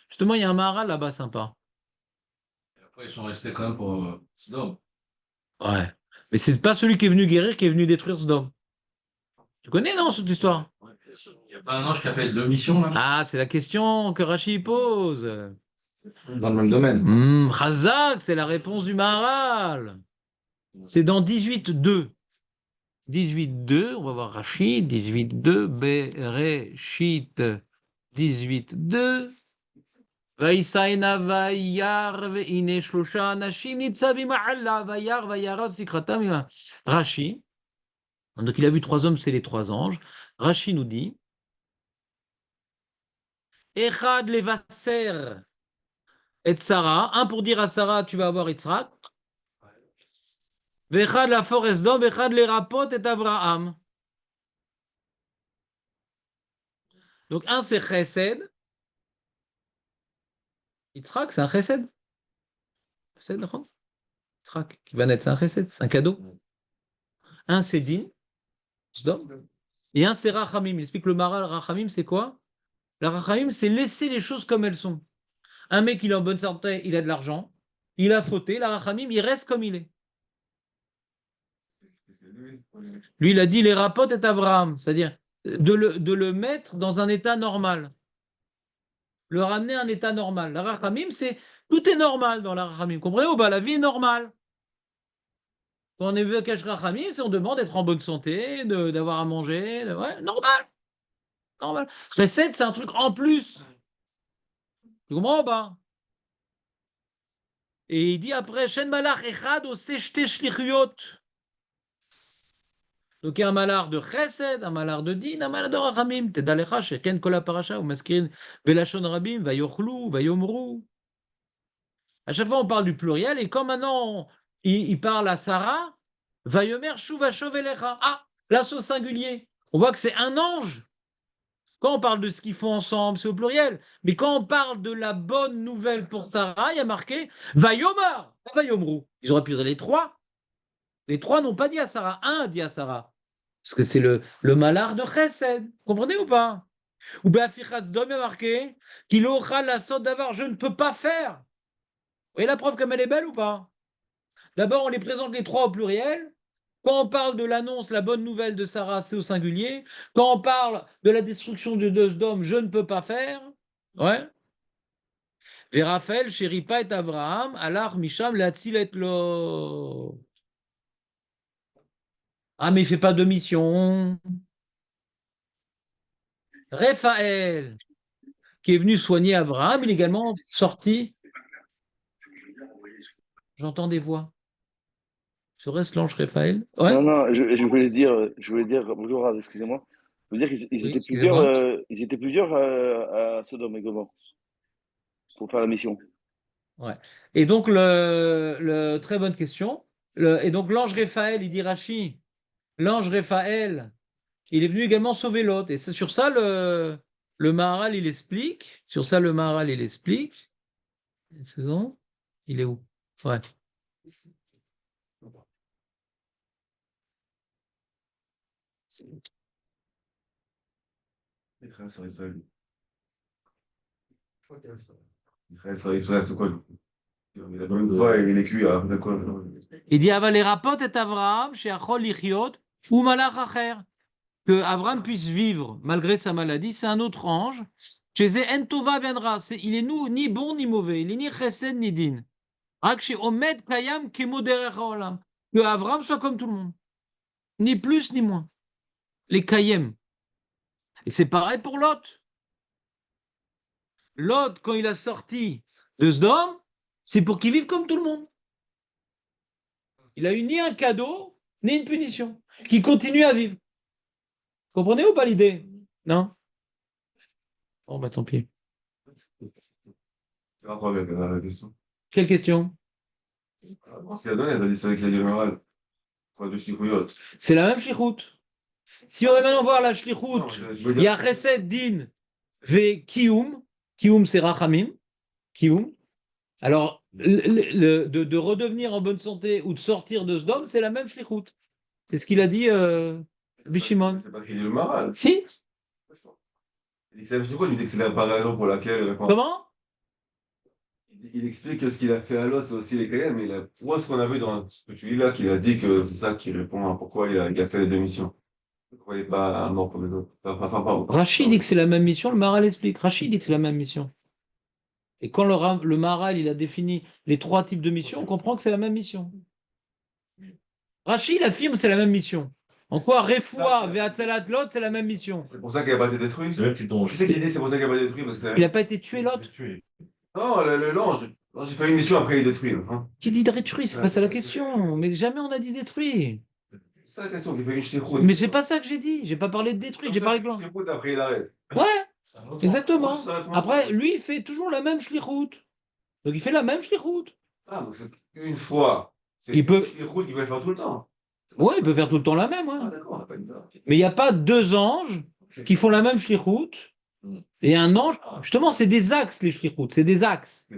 Justement, il y a un Maharal là-bas sympa. Et après, ils sont restés quand même pour Sodome. Ouais. Mais c'est pas celui qui est venu guérir qui est venu détruire Sodome. Tu connais, non, cette histoire? Ouais, bien sûr. Il n'y a pas un ange qui a fait 2 missions, là? Ah, c'est la question que Rachid pose. Dans le même domaine. Chazak, c'est la réponse du Maharal. C'est dans 18.2. 18.2, on va voir Rachid, 18.2, Bereshit, 18.2. וישאנה וירא והנה 3 אנשים ניצבים מעלה וירא וירא סקרתם. Rashi, donc il a vu 3 hommes, c'est les 3 anges. Rashi nous dit Echad levaser et Sarah, un pour dire à Sarah tu vas avoir Yitzhak. Vechad la forest d'homme, Echad les rapot et Avraham. Donc un c'est Chesed. Yitzhak c'est un Chesed. Chesed, d'accord? Yitzhak qui va naître, c'est un Chesed, c'est un cadeau. Un c'est Din, Sdom. Et un c'est Rachamim. Il explique le Maharal, Rachamim c'est quoi? La Rachamim c'est laisser les choses comme elles sont. Un mec il est en bonne santé, il a de l'argent, il a fauté, la Rachamim il reste comme il est. Lui, il a dit les rapotes et Abraham, c'est-à-dire de le mettre dans un état normal. Le ramener à un état normal. La rachamim, c'est tout est normal dans la rachamim. Comprenez ou pas? La vie est normale. Quand on est vu Kash Rachamim, c'est on demande d'être en bonne santé, d'avoir à manger. Ouais, normal. Normal. Chesed, c'est un truc en plus. Tu comprends ou pas? Et il dit après, Shen malach echad ose shte shlichuyot. Donc il y a un malheur de chesed, un malheur de din, un malheur de rachamim. Tedalecha sheken kol parasha ou maskirin belashon rabim vayochlu vayomru. À chaque fois on parle du pluriel et quand maintenant il parle à Sarah, vayomer shuva shovelecha. Ah, là c'est au singulier. On voit que c'est un ange. Quand on parle de ce qu'ils font ensemble, c'est au pluriel. Mais quand on parle de la bonne nouvelle pour Sarah, il y a marqué vayomer, pas vayomru. Ils auraient pu dire les 3. Les 3 n'ont pas dit à Sarah. Un a dit à Sarah. Parce que c'est le malheur de Chesed. Vous comprenez ou pas? Ou Be'afichatz Dom, il y a marqué qu'il aura la sorte d'avoir. Je ne peux pas faire. Vous voyez la preuve comme elle est belle ou pas? D'abord, on les présente les 3 au pluriel. Quand on parle de l'annonce, la bonne nouvelle de Sarah, c'est au singulier. Quand on parle de la destruction de Sodome, je ne peux pas faire. Ouais. Véraphaël, Shéripa et Abraham, Alar, Misham, Latzilet lo. Ah, mais il ne fait pas de mission. Raphaël, qui est venu soigner Abraham, il est également sorti. J'entends des voix. Serait-ce l'ange Raphaël? Ouais. Non, non, je voulais dire, bonjour, Rav, excusez-moi. Je veux dire qu'ils Oui, étaient plusieurs, excusez-moi. ils étaient plusieurs à Sodome et Gomorrhe pour faire la mission. Ouais. Et donc, très bonne question. Et donc, l'ange Raphaël, il dit Rachi, l'ange Raphaël, il est venu également sauver l'autre. Et c'est sur ça, le Maharal, il explique. Sur ça, le Maharal, il explique. C'est bon? Il est où? Ouais. Israël, c'est quoi? Il a pas une fois, il est cuit, d'accord. Il dit Aval les rapports et Avraham, chez Achol Lichiot, ou Malach Acher. Que Abraham puisse vivre malgré sa maladie, c'est un autre ange. Chez Entova viendra. Il est ni bon ni mauvais. Il est ni chesed ni din. Que Abraham soit comme tout le monde. Ni plus ni moins. Les kayem. Et c'est pareil pour Lot. Lot, quand il a sorti de Sodome, c'est pour qu'il vive comme tout le monde. Il a eu ni un cadeau, ni une punition. Qu'il continue à vivre. Comprenez ou pas l'idée? Non? Bon, bah tant pis. C'est un problème, la question. Quelle question? Ce qu'il a donné, il a dit c'est avec la générale. Quoi, de Shlichuyot. C'est la même shlichut. Si on va maintenant voir la shlichut, Non, je veux il y a dire- chesed, din, ve kiyum. Kiyum, c'est rachamim. Kiyum. Alors, De redevenir en bonne santé ou de sortir de Sdom, c'est la même shlichut. C'est ce qu'il a dit Bishimon. C'est parce qu'il est le Maral. Si? Il dit que c'est la même chose, il dit que c'est la raison pour laquelle. Comment? Il explique que ce qu'il a fait à l'autre, c'est aussi les KM, mais moi, ce qu'on a vu dans ce que tu lis là, qu'il a dit que c'est ça qui répond à pourquoi il a fait les deux missions. Pourquoi il n'est pas mort pour les autres. Rachid dit que c'est la même mission, le Maharal explique. Rachid dit que c'est la même mission. Et quand le Maharal il a défini les 3 types de missions, on comprend que c'est la même mission. Rachid affirme que c'est la même mission. En quoi Refoua, Ve'atzalat, l'autre, c'est la même mission. C'est pour ça qu'il n'a pas été détruit. C'est eux qui t'ont Tu sais qu'il dit c'est pour ça qu'il n'a pas été détruit parce que c'est. Il n'a pas été tué, l'autre. Non, l'ange. L'ange, il fait une mission après il est détruit. Hein. Qui dit détruit? C'est pas ça la question. Mais jamais on a dit détruit. C'est ça la question, qu'il fait une shlichut. Mais c'est pas ça que j'ai dit. J'ai pas parlé de détruit. J'ai parlé de une shlichut, après il arrête. Ouais, exactement. Ça répond à Après, ça. lui, il fait toujours la même shlichut. Donc il fait la même shlichut. Ah, donc c'est une fois. C'est Il peut- une shlichut qu'il va faire tout le temps. Ouais, il peut faire tout le temps la même. Ouais. Ah, d'accord, on n'a pas dit ça. Mais il n'y a pas 2 anges qui font la même shlichut. Et un ange, justement, c'est des axes, les shlichut. C'est des axes.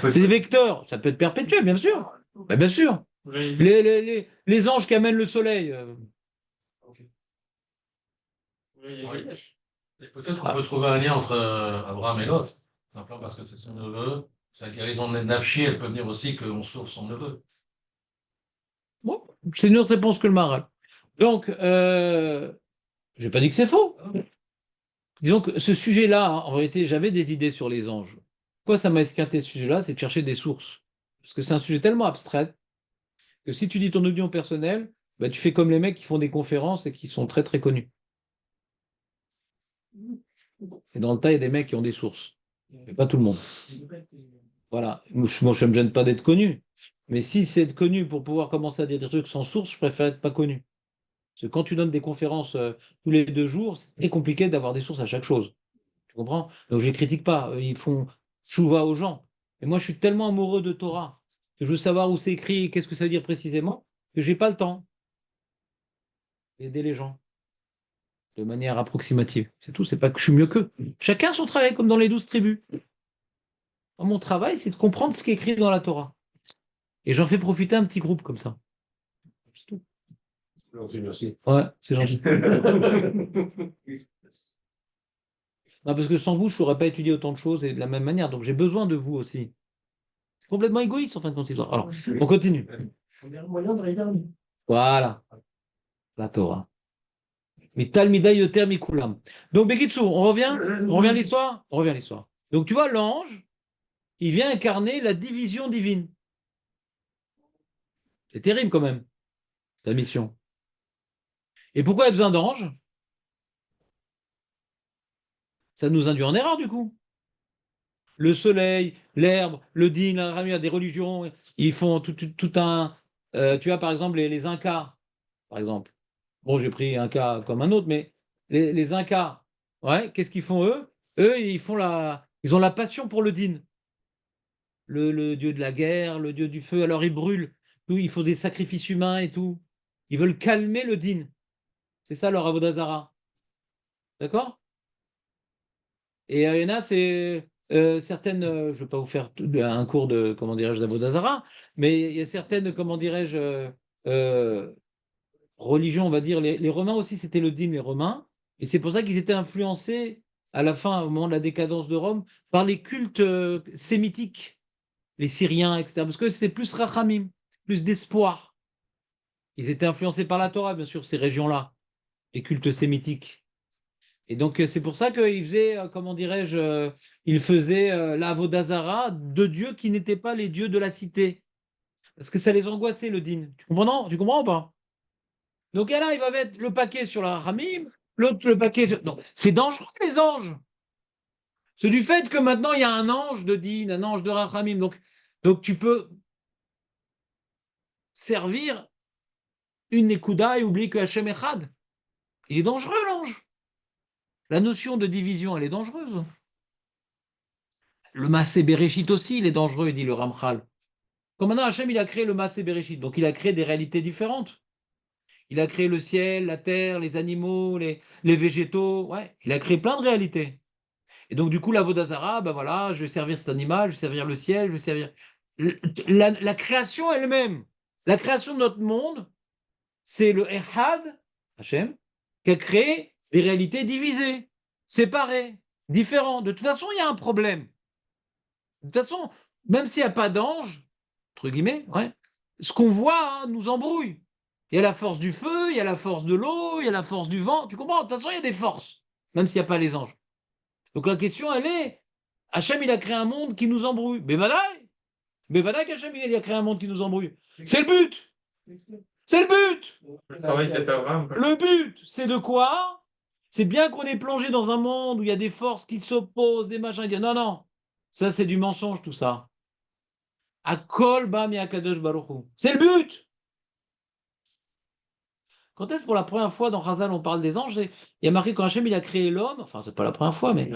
C'est des vecteurs. Ça peut être perpétuel, bien sûr. Bah, bien sûr. Les anges qui amènent le soleil. Et peut-être qu'on peut trouver un lien entre Abraham et Lot, simplement parce que c'est son neveu. Sa guérison de Nafshi, elle peut venir aussi qu'on sauve son neveu. Bon, c'est une autre réponse que le Maharal. Donc, je n'ai pas dit que c'est faux. Disons que ce sujet-là, en réalité, j'avais des idées sur les anges. Pourquoi ça m'a esquinté ce sujet-là? C'est de chercher des sources. Parce que c'est un sujet tellement abstrait que si tu dis ton opinion personnelle, bah, tu fais comme les mecs qui font des conférences et qui sont très très connus. Et dans le tas, il y a des mecs qui ont des sources. Mais pas tout le monde. Voilà. Moi, je ne me gêne pas d'être connu. Mais si c'est être connu pour pouvoir commencer à dire des trucs sans source, je préfère être pas connu. Parce que quand tu donnes des conférences tous les 2 jours, c'est très compliqué d'avoir des sources à chaque chose. Tu comprends? Donc je les critique pas. Ils font chouva aux gens. Et moi, je suis tellement amoureux de Torah que je veux savoir où c'est écrit et qu'est-ce que ça veut dire précisément, que j'ai pas le temps d'aider les gens de manière approximative. C'est tout. C'est pas que je suis mieux qu'eux. Chacun son travail, comme dans les 12 tribus. Mon travail, c'est de comprendre ce qui est écrit dans la Torah. Et j'en fais profiter un petit groupe comme ça. C'est tout. Merci. Ouais, c'est gentil. Non, parce que sans vous, je ne saurais pas étudier autant de choses et de la même manière. Donc j'ai besoin de vous aussi. C'est complètement égoïste en fin de compte. Alors, on continue. On a un moyen de regarder. Voilà. La Torah. Mais Talmida Yoter Mikulam. Donc, Bekitsu, on revient à l'histoire? On revient à l'histoire. Donc, tu vois, l'ange, il vient incarner la division divine. C'est terrible quand même, ta mission. Et pourquoi il y a besoin d'anges? Ça nous induit en erreur du coup. Le soleil, l'herbe, le din, la ramia, des religions, ils font tout un... tu vois par exemple les Incas, par exemple. Bon, j'ai pris un cas comme un autre, mais les Incas, ouais, qu'est-ce qu'ils font eux? Eux, ils ont la passion pour le din. Le dieu de la guerre, le dieu du feu, alors ils brûlent. Tout, il faut des sacrifices humains et tout. Ils veulent calmer le din. C'est ça leur avodazara. D'accord? Et il y en a, c'est certaines, je ne vais pas vous faire un cours de, comment dirais-je, d'Avodazara, mais il y a certaines, comment dirais-je, religions, on va dire, les Romains aussi, c'était le dîme, les Romains, et c'est pour ça qu'ils étaient influencés à la fin, au moment de la décadence de Rome, par les cultes sémitiques, les Syriens, etc., parce que c'était plus rachamim, plus d'espoir. Ils étaient influencés par la Torah, bien sûr, ces régions-là, les cultes sémitiques. Et donc, c'est pour ça qu'il faisait, comment dirais-je, il faisait la Avodazara de dieux qui n'étaient pas les dieux de la cité. Parce que ça les angoissait, le din. Tu comprends, non? Tu comprends ou pas? Donc, là, il va mettre le paquet sur la Ramim, l'autre le paquet sur... Non, c'est dangereux, les anges. C'est du fait que maintenant, il y a un ange de din, un ange de Rachamim. Donc tu peux servir une Nekuda et oublier que Hachem Echad. Il est dangereux, l'ange. La notion de division, elle est dangereuse. Le Maasé Bereshit aussi, il est dangereux, dit le Ramchal. Comme maintenant, Hachem, il a créé le Maasé Bereshit, donc il a créé des réalités différentes. Il a créé le ciel, la terre, les animaux, les végétaux. Ouais, il a créé plein de réalités. Et donc, du coup, la Vodazara, ben voilà, je vais servir cet animal, je vais servir le ciel, je vais servir. La création elle-même, la création de notre monde, c'est le Echad, Hachem, qui a créé les réalités divisées, séparées, différentes. De toute façon, il y a un problème. De toute façon, même s'il n'y a pas d'ange, entre guillemets, ouais, ce qu'on voit hein, nous embrouille. Il y a la force du feu, il y a la force de l'eau, il y a la force du vent. Tu comprends? De toute façon, il y a des forces, même s'il n'y a pas les anges. Donc la question, elle est, Hachem, il a créé un monde qui nous embrouille. Mais voilà qu'Hachem, il a créé un monde qui nous embrouille. C'est le but. C'est le but. Le travail qu'a fait Abraham, quoi. Le but, c'est de quoi? C'est bien qu'on est plongé dans un monde où il y a des forces qui s'opposent, des machins. Dire, non, non, ça c'est du mensonge tout ça. Akol bam yakadosh baruch hu. C'est le but. Quand est-ce pour la première fois dans Chazal on parle des anges? Il y a marqué quand Hachem il a créé l'homme, enfin c'est pas la première fois, mais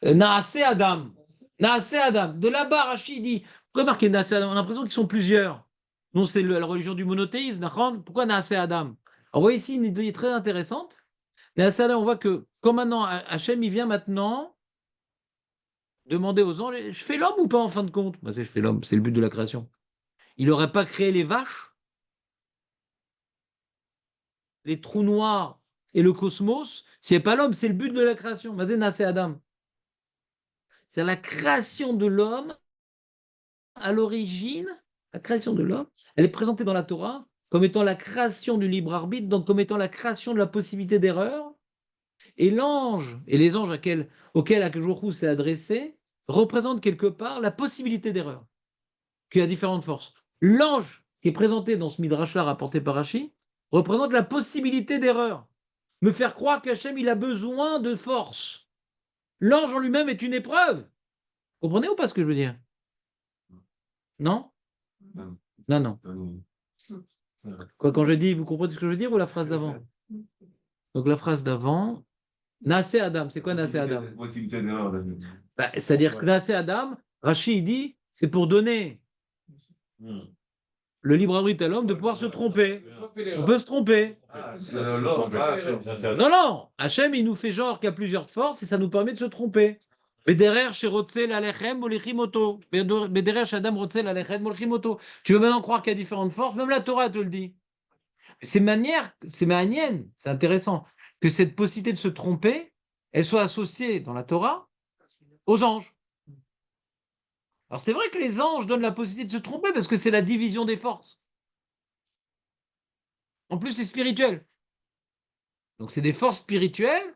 Naaseh Adam. Naaseh Adam. De là-bas, Rachid dit, pourquoi marquer Naaseh Adam? On a l'impression qu'ils sont plusieurs. Non, c'est la religion du monothéisme, d'accord? Pourquoi Naaseh Adam? On voit ici une idée très intéressante. Naaseh Adam, on voit que comme maintenant Hachem il vient maintenant demander aux anges, je fais l'homme ou pas en fin de compte? Bah, je fais l'homme, c'est le but de la création. Il n'aurait pas créé les vaches, les trous noirs et le cosmos, s'il n'y a pas l'homme, c'est le but de la création. C'est Adam. C'est la création de l'homme à l'origine, la création de l'homme, elle est présentée dans la Torah comme étant la création du libre arbitre, donc comme étant la création de la possibilité d'erreur. Et l'ange, et les anges auxquels Akadosh s'est adressé, représentent quelque part la possibilité d'erreur, qui a différentes forces. L'ange qui est présenté dans ce midrash-là rapporté par Rashi représente la possibilité d'erreur. Me faire croire qu'Hachem, il a besoin de force. L'ange en lui-même est une épreuve. Comprenez ou pas ce que je veux dire? Non? Non, non. Quoi, quand je dis, vous comprenez ce que je veux dire ou la phrase d'avant? Donc la phrase d'avant, Naaseh Adam, c'est quoi Naaseh Adam? Possibilité d'erreur. Bah, c'est-à-dire que Naaseh Adam, Rashi il dit, c'est pour donner le libre arbitre à l'homme de pouvoir se tromper. On peut se tromper. Non, non, Hachem, il nous fait genre qu'il y a plusieurs forces et ça nous permet de se tromper. Bederer sherotzel alechem molechimoto. Bederer shadam rotzel alechem molechimoto. Tu veux maintenant croire qu'il y a différentes forces? Même la Torah te le dit. C'est manienne, c'est intéressant que cette possibilité de se tromper, elle soit associée dans la Torah aux anges. Alors c'est vrai que les anges donnent la possibilité de se tromper parce que c'est la division des forces. En plus, c'est spirituel. Donc c'est des forces spirituelles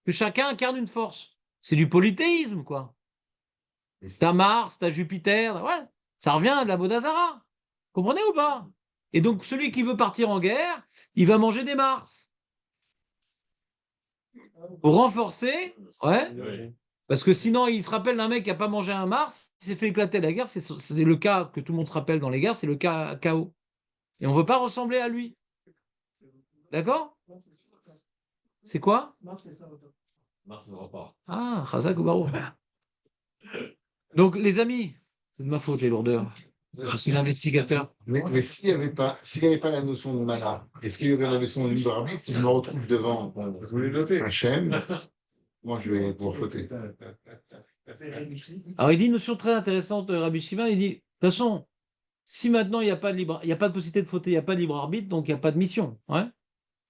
que chacun incarne une force. C'est du polythéisme, quoi. C'est à Mars, c'est à Jupiter, ouais. Ça revient à de la Vodazara. Comprenez ou pas? Et donc celui qui veut partir en guerre, il va manger des Mars. Pour renforcer, ouais. Parce que sinon, il se rappelle d'un mec qui n'a pas mangé un Mars, il s'est fait éclater la guerre. C'est le cas que tout le monde se rappelle dans les guerres, c'est le cas KO. Et on ne veut pas ressembler à lui. D'accord? C'est quoi? Ah, Chazak ou Barou. Donc, les amis, c'est de ma faute, les lourdeurs. Je suis l'investigateur. Mais s'il n'y avait pas la notion de mana, est-ce qu'il y aurait la notion de libre arbitre? Si je me retrouve devant Hachem, moi je vais pouvoir fauter. Alors, il dit une notion très intéressante, Rabbi Shimon, il dit, de toute façon, si maintenant il n'y a pas de possibilité de fauter, il n'y a pas de libre arbitre, donc il n'y a pas de mission. Ouais.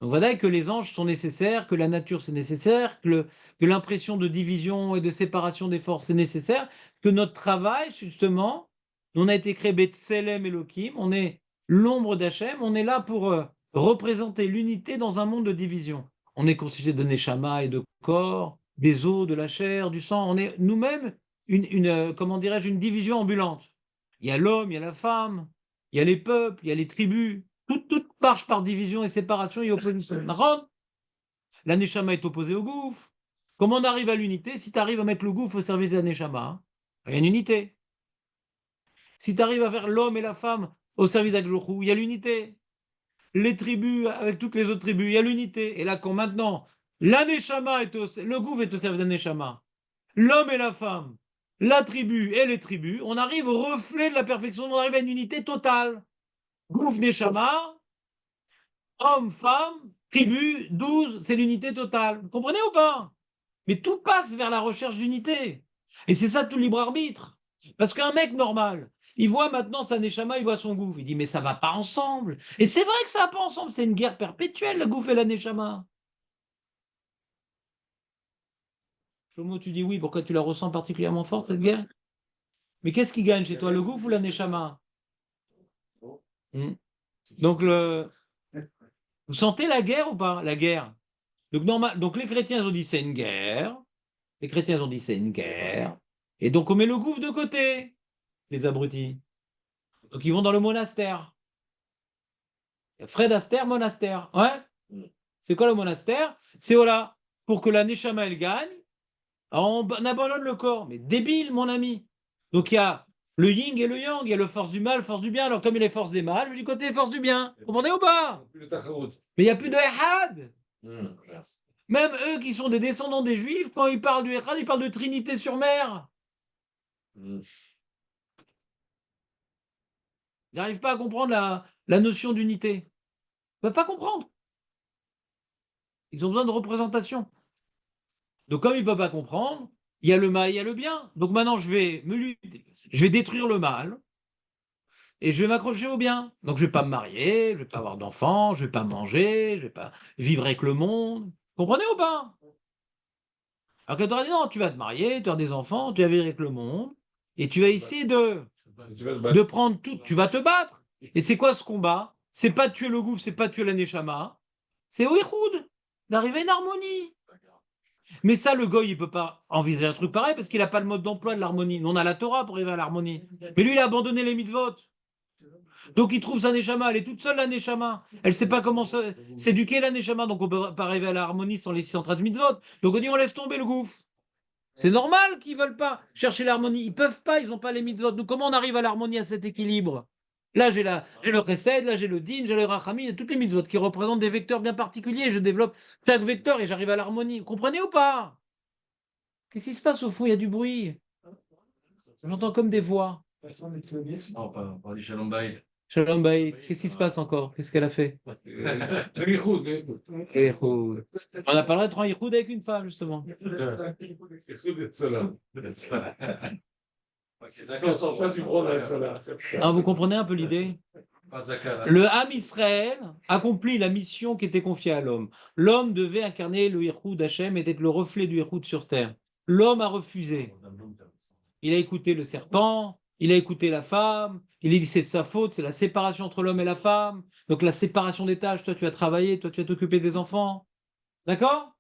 Donc voilà que les anges sont nécessaires, que la nature c'est nécessaire, que l'impression de division et de séparation des forces est nécessaire, que notre travail, justement, on a été créé Betselem Elohim, on est l'ombre d'Hachem, on est là pour représenter l'unité dans un monde de division. On est constitué de Neshama et de corps, des os, de la chair, du sang. On est nous-mêmes comment dirais-je, une division ambulante. Il y a l'homme, il y a la femme, il y a les peuples, il y a les tribus. Tout marche par division et séparation et opposition. La Neshama est opposée au gouffre. Comment on arrive à l'unité? Si tu arrives à mettre le gouffre au service de la Neshama, hein, il y a une unité. Si tu arrives à faire l'homme et la femme au service d'Akjorou, il y a l'unité. Les tribus avec toutes les autres tribus, il y a l'unité. Et là, quand maintenant, la Neshama le gouffre est au service de la Neshama, l'homme et la femme, la tribu et les tribus, on arrive au reflet de la perfection, on arrive à une unité totale. Gouffre Neshama, homme, femme, tribu, 12, c'est l'unité totale. Vous comprenez ou pas? Mais tout passe vers la recherche d'unité. Et c'est ça tout libre arbitre. Parce qu'un mec normal, Il voit maintenant sa Neshama, il voit son gouffre. Il dit, mais ça va pas ensemble. Et c'est vrai que ça va pas ensemble, c'est une guerre perpétuelle, le gouffre et la Neshama. Shlomo, tu dis oui, pourquoi tu la ressens particulièrement forte, cette guerre? Mais qu'est-ce qui gagne chez toi, le gouffre ou la Neshama? Donc, vous sentez la guerre ou pas? La guerre. Donc les chrétiens ont dit c'est une guerre. Les chrétiens ont dit c'est une guerre. Et donc on met le gouffre de côté, les abrutis. Donc ils vont dans le monastère. Fred Astaire, monastère. Ouais. C'est quoi le monastère? C'est voilà, pour que la Neshama elle gagne, on abandonne le corps. Mais débile, mon ami. Donc il y a le yin et le yang, il y a le force du mal, force du bien. Alors comme il est force des mal, je vais du côté force du bien. Vous comprenez ou pas? Mais il n'y a plus de Ehad. Même eux qui sont des descendants des Juifs, quand ils parlent du Echad, ils parlent de Trinité sur mer. Ils n'arrivent pas à comprendre la notion d'unité. Ils ne peuvent pas comprendre. Ils ont besoin de représentation. Donc comme ils ne peuvent pas comprendre, il y a le mal, il y a le bien. Donc maintenant, je vais détruire le mal et je vais m'accrocher au bien. Donc je ne vais pas me marier, je ne vais pas avoir d'enfants, je ne vais pas manger, je ne vais pas vivre avec le monde. Vous comprenez ou pas? Alors que la Torah dit non, tu vas te marier, tu as des enfants, tu vas vivre avec le monde, et tu vas essayer de prendre tout, tu vas te battre. Et c'est quoi ce combat? C'est pas tuer le gouffre, c'est pas tuer la Neshama, c'est au Ihoud, d'arriver à une harmonie. Mais ça, le goy, il peut pas envisager un truc pareil parce qu'il n'a pas le mode d'emploi de l'harmonie. Nous, on a la Torah pour arriver à l'harmonie. Mais lui, il a abandonné les mitzvot. Donc il trouve sa Neshama, elle est toute seule la Neshama. Elle ne sait pas comment s'éduquer la Neshama, donc on peut pas arriver à l'harmonie sans les 613 mitzvot. Donc on dit on laisse tomber le gouffre. C'est normal qu'ils ne veulent pas chercher l'harmonie. Ils ne peuvent pas, ils n'ont pas les mitzvot. Donc comment on arrive à l'harmonie, à cet équilibre? Là, j'ai le chesed, là, j'ai le din, j'ai le rachamim, il y a toutes les mitzvot qui représentent des vecteurs bien particuliers. Je développe chaque vecteur et j'arrive à l'harmonie. Vous comprenez ou pas? Qu'est-ce qui se passe au fond? Il y a du bruit. J'entends comme des voix. Non, pas du Shalom Bayit. Shalom Bayit, qu'est-ce qui se passe encore? Qu'est-ce qu'elle a fait? Yichud. On n'a pas le droit de prendre Yichud avec une femme, justement. Ah, vous comprenez un peu l'idée? Le Ham Israël accomplit la mission qui était confiée à l'homme. L'homme devait incarner le Yichud d'Hachem et être le reflet du Yichud sur terre. L'homme a refusé. Il a écouté le serpent, il a écouté la femme, il a dit c'est de sa faute, c'est la séparation entre l'homme et la femme. Donc la séparation des tâches, toi tu vas travailler, toi tu vas t'occuper des enfants. D'accord?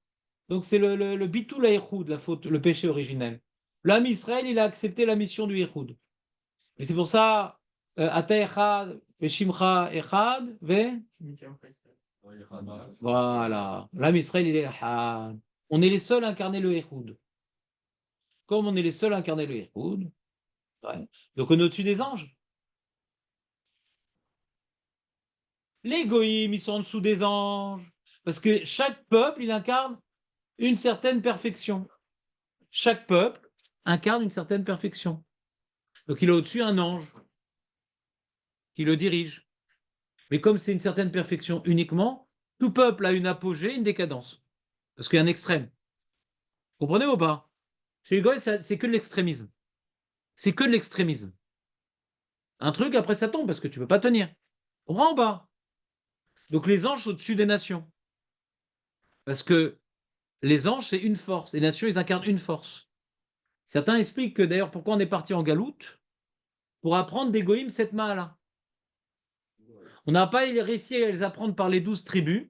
Donc c'est le bitul haïchoud, la faute, le péché originel. L'homme Israël, il a accepté la mission du haïchoud. Et c'est pour ça, ata echad, veshimcha echad, voilà. L'homme Israël, il est echad. On est les seuls à incarner le haïchoud. Comme on est les seuls à incarner le haïchoud, ouais. Donc on est au-dessus des anges. Les goïms, ils sont en dessous des anges. Parce que chaque peuple, il incarne une certaine perfection. Chaque peuple incarne une certaine perfection. Donc il a au-dessus un ange qui le dirige. Mais comme c'est une certaine perfection uniquement, tout peuple a une apogée, une décadence. Parce qu'il y a un extrême. Vous comprenez ou pas? Chez les goïms, c'est que de l'extrémisme. C'est que de l'extrémisme. Un truc, après ça tombe parce que tu ne peux pas tenir. On comprends ou pas? Donc les anges sont au-dessus des nations. Parce que les anges, c'est une force. Les nations, ils incarnent une force. Certains expliquent que d'ailleurs, pourquoi on est parti en galoute? Pour apprendre des goïms cette main-là. On n'a pas réussi à les apprendre par les 12 tribus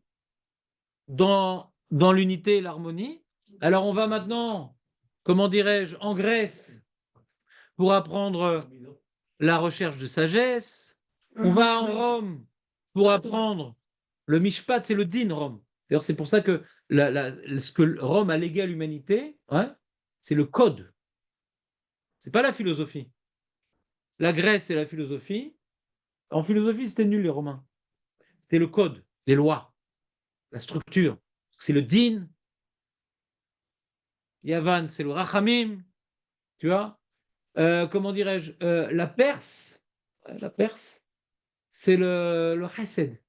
dans l'unité et l'harmonie. Alors on va maintenant, comment dirais-je, en Grèce pour apprendre la recherche de sagesse. On va en Rome pour apprendre le Mishpat, c'est le din Rome. D'ailleurs, c'est pour ça que ce que Rome a légué à l'humanité, ouais, c'est le code. C'est pas la philosophie. La Grèce, c'est la philosophie. En philosophie, c'était nul, les Romains. C'était le code, les lois, la structure. C'est le din. Yavan, c'est le rachamim. Tu vois? Comment dirais-je? La Perse, c'est le chesed.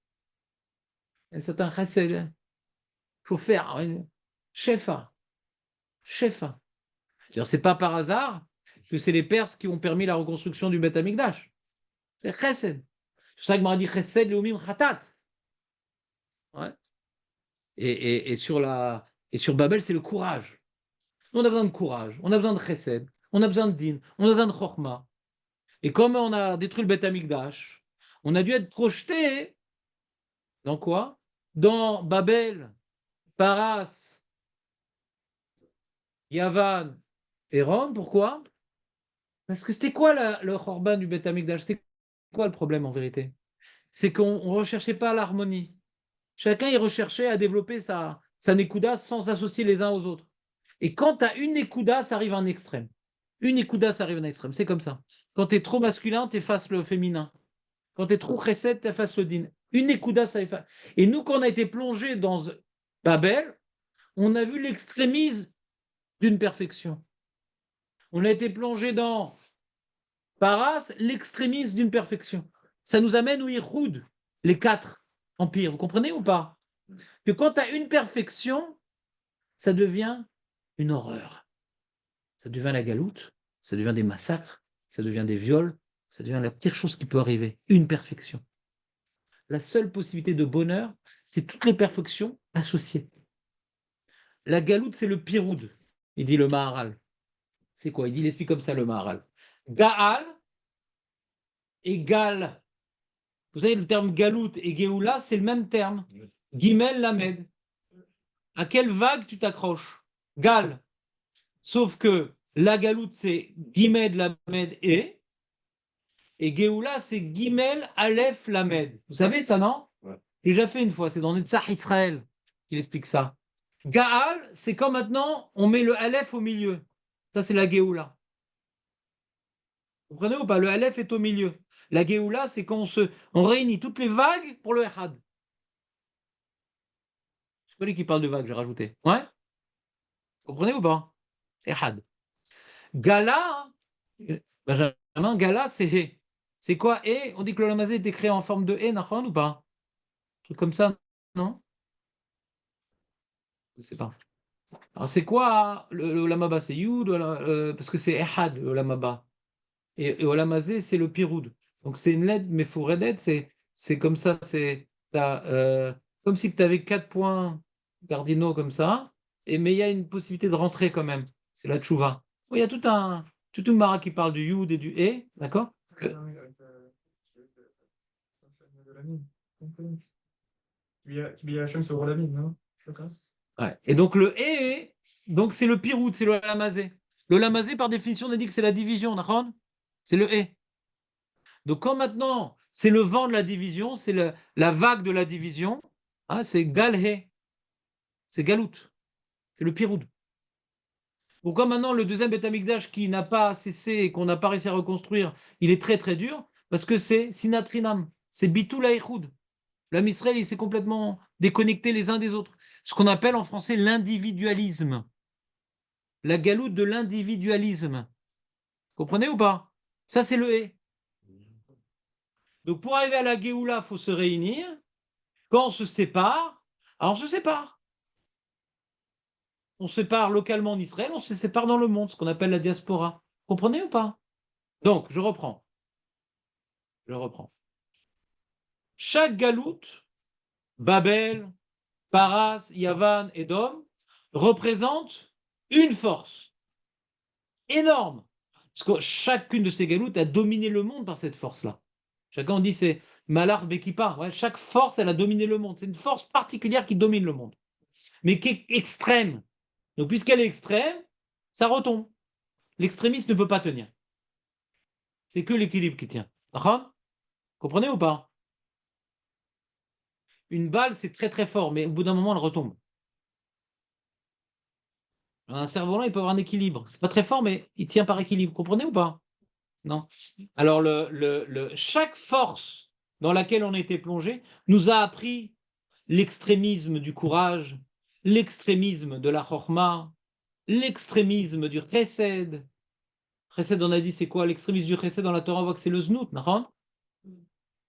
C'est un chesed. Il faut faire. Shefa. Shefa. C'est pas par hasard que c'est les Perses qui ont permis la reconstruction du Beth Amikdash. C'est chesed. C'est ça que m'a dit chesed leumim chatat. Ouais. Et sur Babel, c'est le courage. On a besoin de courage, on a besoin de chesed, on a besoin de din, on a besoin de chorma. Et comme on a détruit le Beth Amikdash, on a dû être projeté dans quoi? Dans Babel, Paras, Yavan et Rome. Pourquoi? Parce que c'était quoi le chorban du Beth Amikdash? C'était quoi le problème en vérité? C'est qu'on ne recherchait pas l'harmonie. Chacun il recherchait à développer sa Nekuda sans s'associer les uns aux autres. Et quand tu as une Nekuda, ça arrive à un extrême. Une Nekuda, ça arrive à un extrême. C'est comme ça. Quand tu es trop masculin, tu effaces le féminin. Quand tu es trop chesed, tu effaces le din. Une Nekuda, ça efface. Et nous, quand on a été plongé dans Babel, on a vu l'extrémisme d'une perfection. On a été plongé dans Paras, l'extrémisme d'une perfection. Ça nous amène au Ihoud, les 4 empires. Vous comprenez ou pas? Que quand tu as une perfection, ça devient une horreur. Ça devient la galoute, ça devient des massacres, ça devient des viols, ça devient la pire chose qui peut arriver. Une perfection. La seule possibilité de bonheur, c'est toutes les perfections associées. La galoute, c'est le piroud, il dit le Maharal. C'est quoi? Il explique comme ça le Maharal. Gaal et Gal. Vous savez, le terme galout et Géoula, c'est le même terme. Gimel Lamed. À quelle vague tu t'accroches? Gal. Sauf que la galoute, c'est Gimel Lamed et Géoula, c'est Gimel Aleph Lamed. Vous savez ça, non? Ouais. J'ai déjà fait une fois, c'est dans Netzach Israël qu'il explique ça. Gaal, c'est quand maintenant on met le Aleph au milieu. Ça, c'est la Géoula. Vous comprenez ou pas? Le Aleph est au milieu. La Géoula, c'est quand on réunit toutes les vagues pour le Ehad. C'est pas lui qui parle de vagues, j'ai rajouté. Ouais? Vous comprenez ou pas? Ehad. Gala, Benjamin, Gala, c'est He. C'est quoi He? On dit que le Lamazé est écrit en forme de He, Nachon ou pas? Un truc comme ça, non? Je sais pas. Alors c'est quoi le Olamaba? C'est Yud, parce que c'est Ehad, le Olamaba. Et Olamazé, c'est le Piroud. Donc c'est une lettre, mais Fouredet, c'est comme ça, comme si tu avais 4 points cardinaux comme ça, mais il y a une possibilité de rentrer quand même. C'est la tchouva. Oui, il y a tout une mara qui parle du Yud et du E, d'accord? Qui Hachem sur Rolamine, non? C'est ça? Ouais. Et donc le E, donc c'est le Piroud, c'est le Lamazé. Le Lamazé, par définition, on a dit que c'est la division, d'accord? C'est le E. Donc quand maintenant, c'est le vent de la division, c'est la vague de la division, hein, c'est Galhe, c'est Galout, c'est le Piroud. Pourquoi maintenant le deuxième Beth Amikdash qui n'a pas cessé et qu'on n'a pas réussi à reconstruire, il est très très dur? Parce que c'est Sinatrinam, c'est Bitul Haïchoud. L'homme Israël, il s'est complètement déconnecté les uns des autres. Ce qu'on appelle en français l'individualisme. La galoute de l'individualisme. Comprenez ou pas? Ça, c'est le hé. Donc pour arriver à la Géoula, il faut se réunir. Quand on se sépare, alors on se sépare. On se sépare localement en Israël, on se sépare dans le monde, ce qu'on appelle la diaspora. Comprenez ou pas? Donc, je reprends. Chaque galoute, Babel, Paras, Yavan, Edom, représente une force énorme. Parce que chacune de ces galoutes a dominé le monde par cette force-là. Chacun dit c'est Malar Bekipa. Ouais, chaque force, elle a dominé le monde. C'est une force particulière qui domine le monde, mais qui est extrême. Donc, puisqu'elle est extrême, ça retombe. L'extrémiste ne peut pas tenir. C'est que l'équilibre qui tient. D'accord? Comprenez ou pas? Une balle, c'est très très fort, mais au bout d'un moment, elle retombe. Un cerf-volant, il peut avoir un équilibre. C'est pas très fort, mais il tient par équilibre. Comprenez ou pas? Non. Alors, chaque force dans laquelle on était plongé nous a appris l'extrémisme du courage, l'extrémisme de la chorma, l'extrémisme du chesed. Chesed, on a dit, c'est quoi? L'extrémisme du chesed dans la Torah, on voit que c'est le znout, d'accord?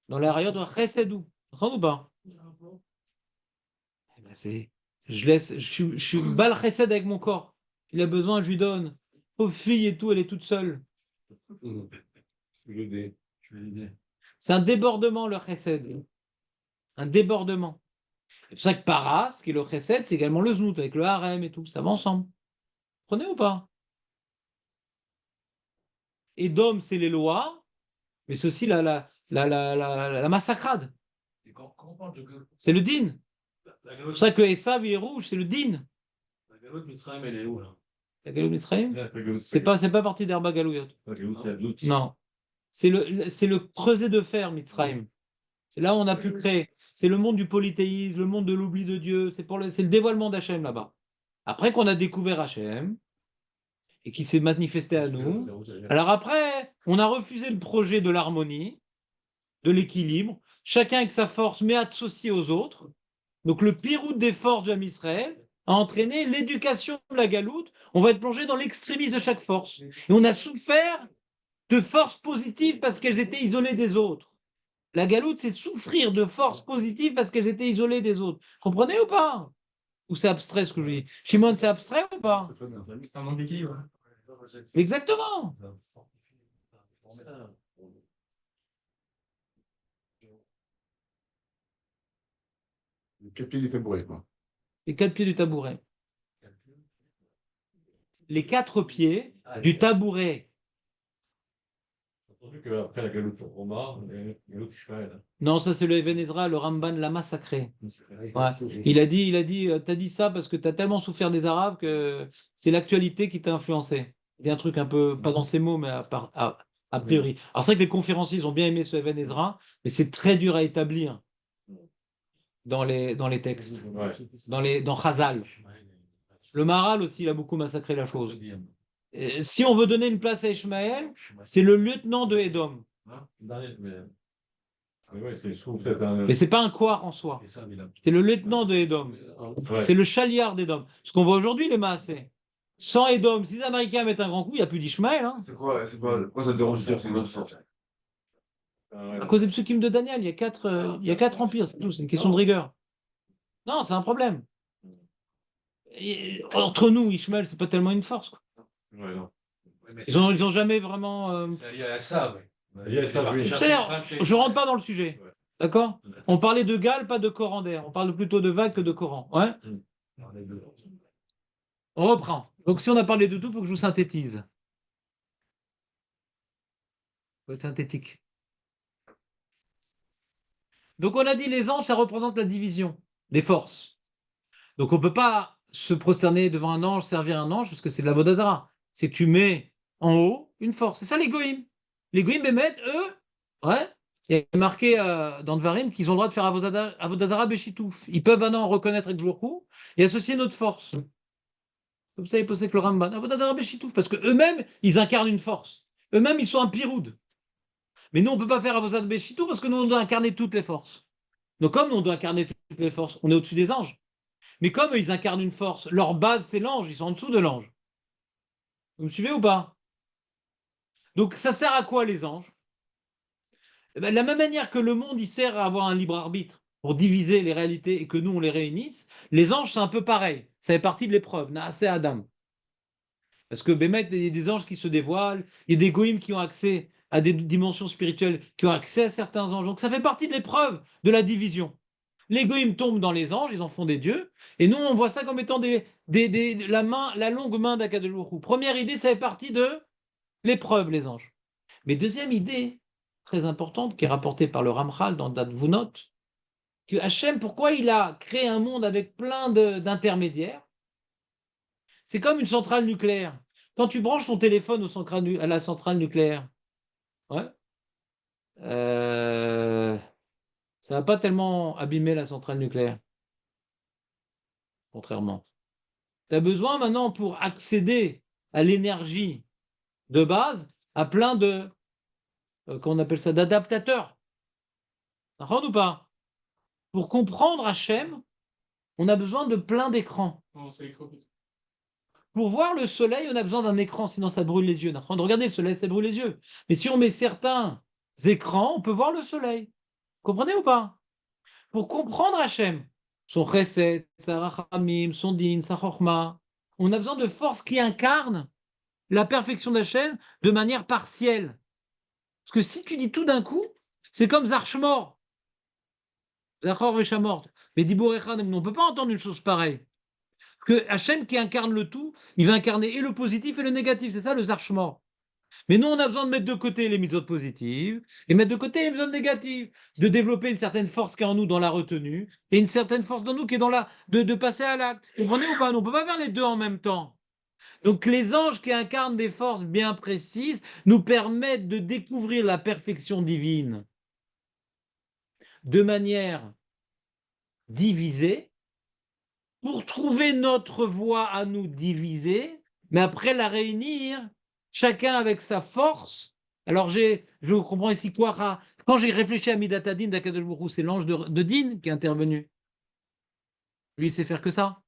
Dans la rayot, chesedou, d'accord ou pas? Eh ben, je suis bal chesed avec mon corps. Il a besoin, je lui donne. Pauvre fille et tout, elle est toute seule. Je vais l'aider. C'est un débordement, le chesed. Un débordement. C'est pour ça que Paras, qui est le chesed, c'est également le znout, avec le harem et tout. Ça va ensemble. Vous comprenez ou pas? Edom, c'est les lois, mais c'est aussi la massacrade. Et quand on parle de gueule, C'est le din. la C'est galoute, pour ça que Esav, il est rouge, c'est le din. la galoute Mitzrayim, elle est où là? La Galoute Mitzrayim, La galoute, c'est pas partie d'Herba Galouyot. la galoute, c'est la galoute. Non. C'est le creuset de fer, Mitzrayim. C'est là où on a pu créer. C'est le monde du polythéisme, le monde de l'oubli de Dieu. C'est le dévoilement d'Hachem là-bas. Après qu'on a découvert Hachem et qu'il s'est manifesté à nous, alors après, on a refusé le projet de l'harmonie, de l'équilibre, chacun avec sa force, mais associé aux autres. Donc le piroute des forces de Israël a entraîné l'éducation de la galoute. On va être plongé dans l'extrémisme de chaque force. Et on a souffert de forces positives parce qu'elles étaient isolées des autres. La galoute, c'est souffrir de forces positives parce qu'elles étaient isolées des autres. Comprenez ou pas? Ou c'est abstrait ce que je dis? Shimon, c'est abstrait ou pas? C'est très bien. C'est un manque d'équilibre. Exactement. Les 4 pieds du tabouret, quoi. Les 4 pieds du tabouret. Les 4 pieds du tabouret. J'ai entendu qu'après la galoute Roma, la galoute Ishmael. Non, ça c'est le Even Ezra, le Ramban l'a massacré. Ouais. Il a dit, t'as dit ça parce que t'as tellement souffert des Arabes que c'est l'actualité qui t'a influencé. Il dit un truc un peu, pas dans ces mots, mais a priori. Alors c'est vrai que les conférenciers, ils ont bien aimé ce Even Ezra, mais c'est très dur à établir dans les textes, dans Chazal. Le Maharal aussi, il a beaucoup massacré la chose. Si on veut donner une place à Ishmaël, c'est le lieutenant de Édom. Mais ouais, c'est souvent peut-être un. Mais c'est pas un couard en soi. C'est le lieutenant de Édom. Ouais. C'est le chaliard d'Édom. Ce qu'on voit aujourd'hui, les Maasés. Sans Édom, si les Américains mettent un grand coup, il n'y a plus d'Ishmaël. Hein. Pourquoi ça te dérange de dire que c'est une autre force? À cause des psukim de Daniel, il y a quatre empires, c'est tout. C'est une question de rigueur. Non, c'est un problème. Et, entre nous, Ishmaël, c'est pas tellement une force. Quoi. Ouais, non. Ils ont jamais vraiment. C'est lié à ça, oui. Lié à ça, oui. C'est-à-dire, je rentre pas dans le sujet. D'accord? On parlait de Galles, pas de Coran d'air. On parle plutôt de vagues que de Coran. Ouais? On reprend. Donc, si on a parlé de tout, il faut que je vous synthétise. Il faut être synthétique. Donc, on a dit les anges, ça représente la division des forces. Donc, on ne peut pas se prosterner devant un ange, servir un ange, parce que c'est de la vodazara. C'est que tu mets en haut une force. C'est ça les goïms. Les goïms bémettent, eux, ouais, il y a marqué dans Dvarim qu'ils ont le droit de faire Avodazara Béchitouf. Ils peuvent maintenant reconnaître avec Jourkou et associer notre force. Comme ça, ils possèdent le Ramban. Avodazara Béchitouf, parce qu'eux-mêmes, ils incarnent une force. Eux-mêmes, ils sont un piroud. Mais nous, on ne peut pas faire Avodazara Béchitouf parce que nous, on doit incarner toutes les forces. Donc, comme nous, on doit incarner toutes les forces, on est au-dessus des anges. Mais comme ils incarnent une force, leur base, c'est l'ange. Ils sont en dessous de l'ange. Vous me suivez ou pas? Donc, ça sert à quoi, les anges? Eh ben, de la même manière que le monde, il sert à avoir un libre arbitre pour diviser les réalités et que nous, on les réunisse, les anges, c'est un peu pareil. Ça fait partie de l'épreuve. Naasé Adam. Parce que Bémet, il y a des anges qui se dévoilent, il y a des goïms qui ont accès à des dimensions spirituelles, qui ont accès à certains anges. Donc ça fait partie de l'épreuve de la division. Les goïms tombent dans les anges, ils en font des dieux, et nous, on voit ça comme étant la longue main d'Akadosh Baruch Hu. Première idée, ça fait partie de l'épreuve, les anges. Mais deuxième idée, très importante, qui est rapportée par le Ramchal dans Dadvunot, que Hachem, pourquoi il a créé un monde avec plein d'intermédiaires? C'est comme une centrale nucléaire. Quand tu branches ton téléphone à la centrale nucléaire, ouais, ça va pas tellement abîmer la centrale nucléaire, contrairement. Tu as besoin maintenant pour accéder à l'énergie de base, à plein de, comment on appelle ça, d'adaptateurs. D'accord ou pas? Pour comprendre Hachem, on a besoin de plein d'écrans. Non, c'est électropique. Pour voir le soleil, on a besoin d'un écran, sinon ça brûle les yeux. Regardez le soleil, ça brûle les yeux. Mais si on met certains écrans, on peut voir le soleil. Comprenez ou pas? Pour comprendre Hachem, son chesed, sa rachamim, son din, sa chorma, on a besoin de forces qui incarnent la perfection d'Hachem de manière partielle. Parce que si tu dis tout d'un coup, c'est comme Zarchmor. Zachor Veshamort. Mais Dibur Echad, on ne peut pas entendre une chose pareille. Que Hachem qui incarne le tout, il va incarner et le positif et le négatif. C'est ça le Zarchmor. Mais nous, on a besoin de mettre de côté les mitzvot positives et mettre de côté les mitzvot négatives, de développer une certaine force qui est en nous dans la retenue et une certaine force dans nous qui est dans la de passer à l'acte. Vous comprenez ou pas? On ne peut pas faire les deux en même temps. Donc les anges qui incarnent des forces bien précises nous permettent de découvrir la perfection divine de manière divisée pour trouver notre voie à nous diviser, mais après la réunir, chacun avec sa force. Alors je comprends ici quoi. Quand j'ai réfléchi à Midat Adin d'Akadosh Baruch Hu, c'est l'ange de Din qui est intervenu. Lui, il sait faire que ça.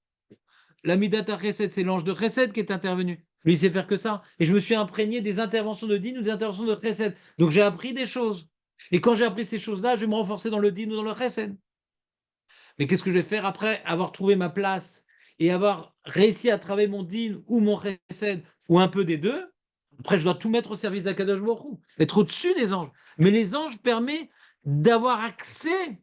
La Midat Chesed, c'est l'ange de Chesed qui est intervenu. Lui, il sait faire que ça. Et je me suis imprégné des interventions de Din ou des interventions de Chesed. Donc j'ai appris des choses. Et quand j'ai appris ces choses-là, je vais me renforcer dans le Din ou dans le Chesed. Mais qu'est-ce que je vais faire après avoir trouvé ma place et avoir réussi à travailler mon din ou mon chesed ou un peu des deux? Après, je dois tout mettre au service d'Akadosh Baruch Hu, être au-dessus des anges. Mais les anges permettent d'avoir accès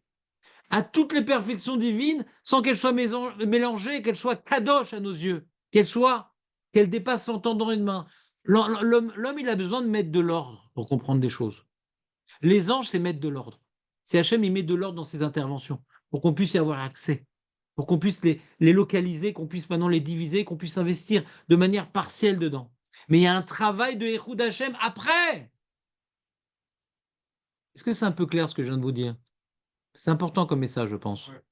à toutes les perfections divines sans qu'elles soient mélangées, qu'elles soient kadosh à nos yeux, qu'elles dépassent l'entendant une main. L'homme, il a besoin de mettre de l'ordre pour comprendre des choses. Les anges, c'est mettre de l'ordre. C'est Hachem, il met de l'ordre dans ses interventions pour qu'on puisse y avoir accès, pour qu'on puisse les localiser, qu'on puisse maintenant les diviser, qu'on puisse investir de manière partielle dedans. Mais il y a un travail de Echoud Hachem après. Est-ce que c'est un peu clair ce que je viens de vous dire? C'est important comme message, je pense. Ouais.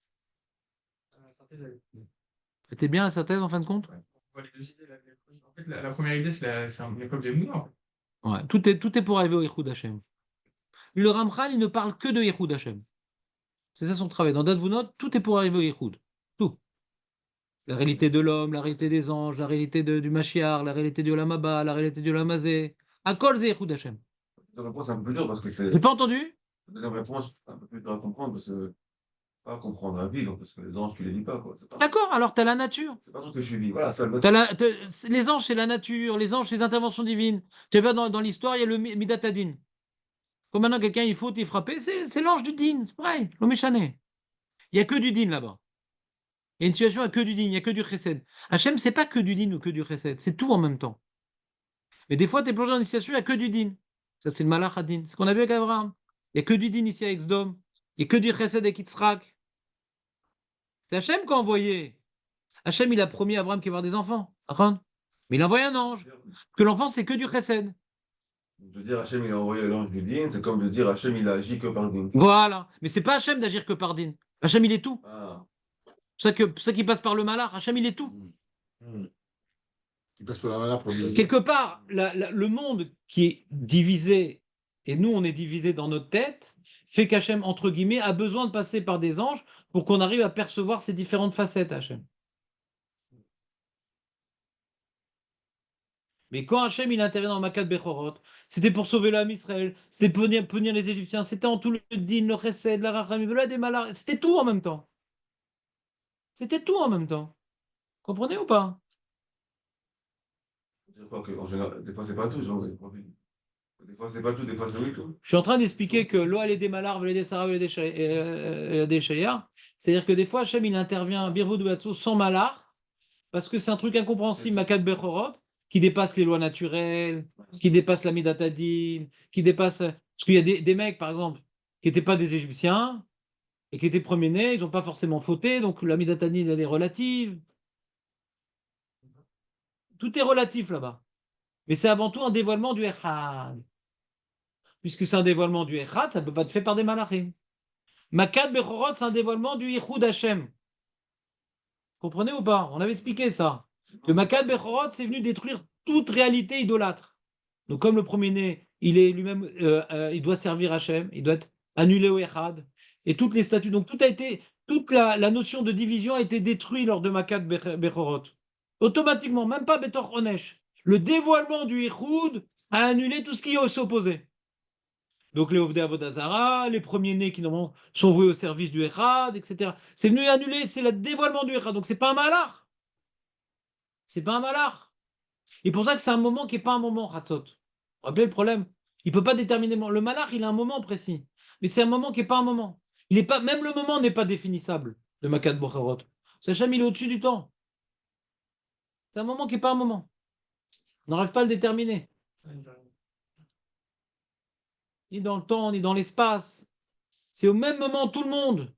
C'était bien la synthèse en fin de compte? Ouais. On voit les deux idées, en fait, la première idée, c'est une épreuve des moulins. Ouais, tout est pour arriver au Echoud Hachem. Le Ramchal, il ne parle que de Echoud Hachem. C'est ça son travail. Dans Dadvunot, tout est pour arriver au Echoud. Tout. La réalité de l'homme, la réalité des anges, la réalité du Mashiach, la réalité du Olam Haba, la réalité du Olam Hazé. À kol ze Echoud Hachem. Deuxième réponse, c'est un peu plus dur parce que c'est. J'ai pas entendu? Deuxième réponse, un peu plus dur à comprendre parce que. Pas comprendre à vivre parce que les anges, tu les vis pas, quoi. D'accord, alors tu as la nature. C'est pas tout ce que je vis. Voilà, ça le Les anges, c'est la nature. Les anges, c'est les interventions divines. Tu vois, dans l'histoire, il y a le Midat Adin. Quand maintenant quelqu'un il faute, il est frappé, c'est l'ange du din. C'est pareil, le méchané. Il n'y a que du din là-bas. Il y a une situation, il n'y a que du din, il n'y a que du chesed. Hachem, c'est pas que du din ou que du chesed. C'est tout en même temps. Mais des fois, tu es plongé dans une situation, il n'y a que du din. Ça, c'est le malach adin. C'est ce qu'on a vu avec Abraham. Il n'y a que du din ici avec Sdom. Il n'y a que du chesed avec Yitzhak. C'est Hachem qui a envoyé. Hachem, il a promis à Abraham qu'il va avoir des enfants. Mais il a envoyé un ange. Que l'enfant, c'est que du chesed. De dire Hachem, il a envoyé l'ange du din, c'est comme de dire Hachem, il a agi que par din. Voilà. Mais c'est pas Hachem d'agir que par din. Hachem, il est tout. Ah. C'est ça qui passe par le malach. Hachem, il est tout. Il passe par la malade pour dire. Quelque part, le monde qui est divisé, et nous, on est divisé dans notre tête, fait qu'Hachem, entre guillemets, a besoin de passer par des anges pour qu'on arrive à percevoir ces différentes facettes, Hachem. Mais quand Hachem il intervient dans Makat Bechorot, c'était pour sauver l'âme Israël, c'était pour punir les Égyptiens, c'était en tout le din, le chesed, la rachamim, des malars, c'était tout en même temps. C'était tout en même temps. Comprenez ou pas? Je crois qu'en général, des fois, c'est pas tout, genre, des fois, c'est pas tout, des fois, c'est oui, tout. Je suis en train d'expliquer que l'eau, elle est des malars, elle est des sarah, elle est des shayar. C'est-à-dire que des fois, Hachem, il intervient, birvou de Batso, sans malar, parce que c'est un truc incompréhensible, Makat Bechorot, qui dépasse les lois naturelles, qui dépasse la Midatadine, qui dépasse. Parce qu'il y a des mecs, par exemple, qui n'étaient pas des Égyptiens, et qui étaient premiers-nés, ils n'ont pas forcément fauté, donc la Midatadine, elle est relative. Tout est relatif là-bas. Mais c'est avant tout un dévoilement du Echad. Puisque c'est un dévoilement du Echad, ça ne peut pas être fait par des malachim. Makat Bechorot, c'est un dévoilement du Yichud Hashem. Comprenez ou pas? On avait expliqué ça. Que Makat Bechorot, c'est venu détruire toute réalité idolâtre. Donc comme le premier-né, il est lui-même, il doit servir Hachem, il doit être annulé au Echad. Et toutes les statues, donc toute la notion de division a été détruite lors de Makat Bechorot. Automatiquement, même pas Betor Onesh. Le dévoilement du Yichud a annulé tout ce qui est s'opposait. Donc les Ovdei Avodazara, les premiers-nés qui normalement sont voués au service du Echad, etc. C'est venu annuler, c'est le dévoilement du Echad. Donc c'est pas un malach. C'est pas un malach. Et pour ça que c'est un moment qui n'est pas un moment Hatzot. Vous vous rappelez le problème? Il ne peut pas déterminer. Le malach, il a un moment précis. Mais c'est un moment qui n'est pas un moment. Il est pas, même le moment n'est pas définissable, le Makat Bocherot. Sachem, il est au-dessus du temps. C'est un moment qui n'est pas un moment. On n'arrive pas à le déterminer. Ni dans le temps, ni dans l'espace. C'est au même moment tout le monde.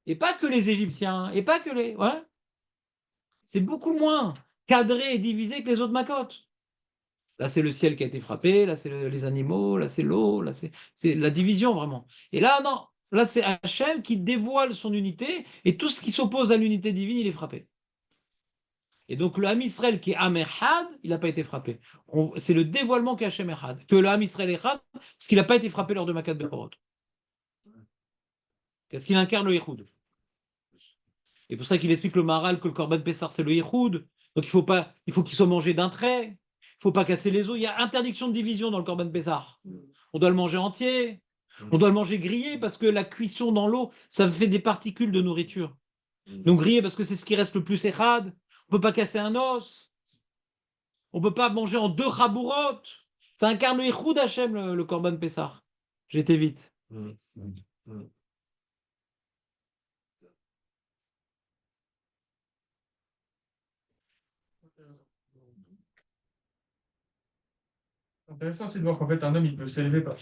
Et pas que les Égyptiens, et pas que les. Ouais. C'est beaucoup moins cadré et divisé que les autres macotes. Là, c'est le ciel qui a été frappé, là, c'est les animaux, là, c'est l'eau, là, c'est la division vraiment. Et là, non, là, c'est Hachem qui dévoile son unité, et tout ce qui s'oppose à l'unité divine, il est frappé. Et donc, le Ham Israël qui est Ham Echad, il n'a pas été frappé. C'est le dévoilement qu'est Hachem Echad, que le Ham Israël Echad, parce qu'il n'a pas été frappé lors de Makat Bechorot. Parce qu'il incarne le Yehoud. Et pour ça qu'il explique le Maharal que le Korban Pessar, c'est le Yehoud. Donc, il faut qu'il soit mangé d'un trait. Il ne faut pas casser les os. Il y a interdiction de division dans le Korban Pessar. On doit le manger entier. On doit le manger grillé parce que la cuisson dans l'eau, ça fait des particules de nourriture. Donc grillé parce que c'est ce qui reste le plus Echad. On ne peut pas casser un os. On ne peut pas manger en deux Chabourot. Ça incarne le Yehoud Hachem, le Korban Pessar. J'ai été vite. Intéressant aussi de voir qu'en fait un homme il peut s'élever par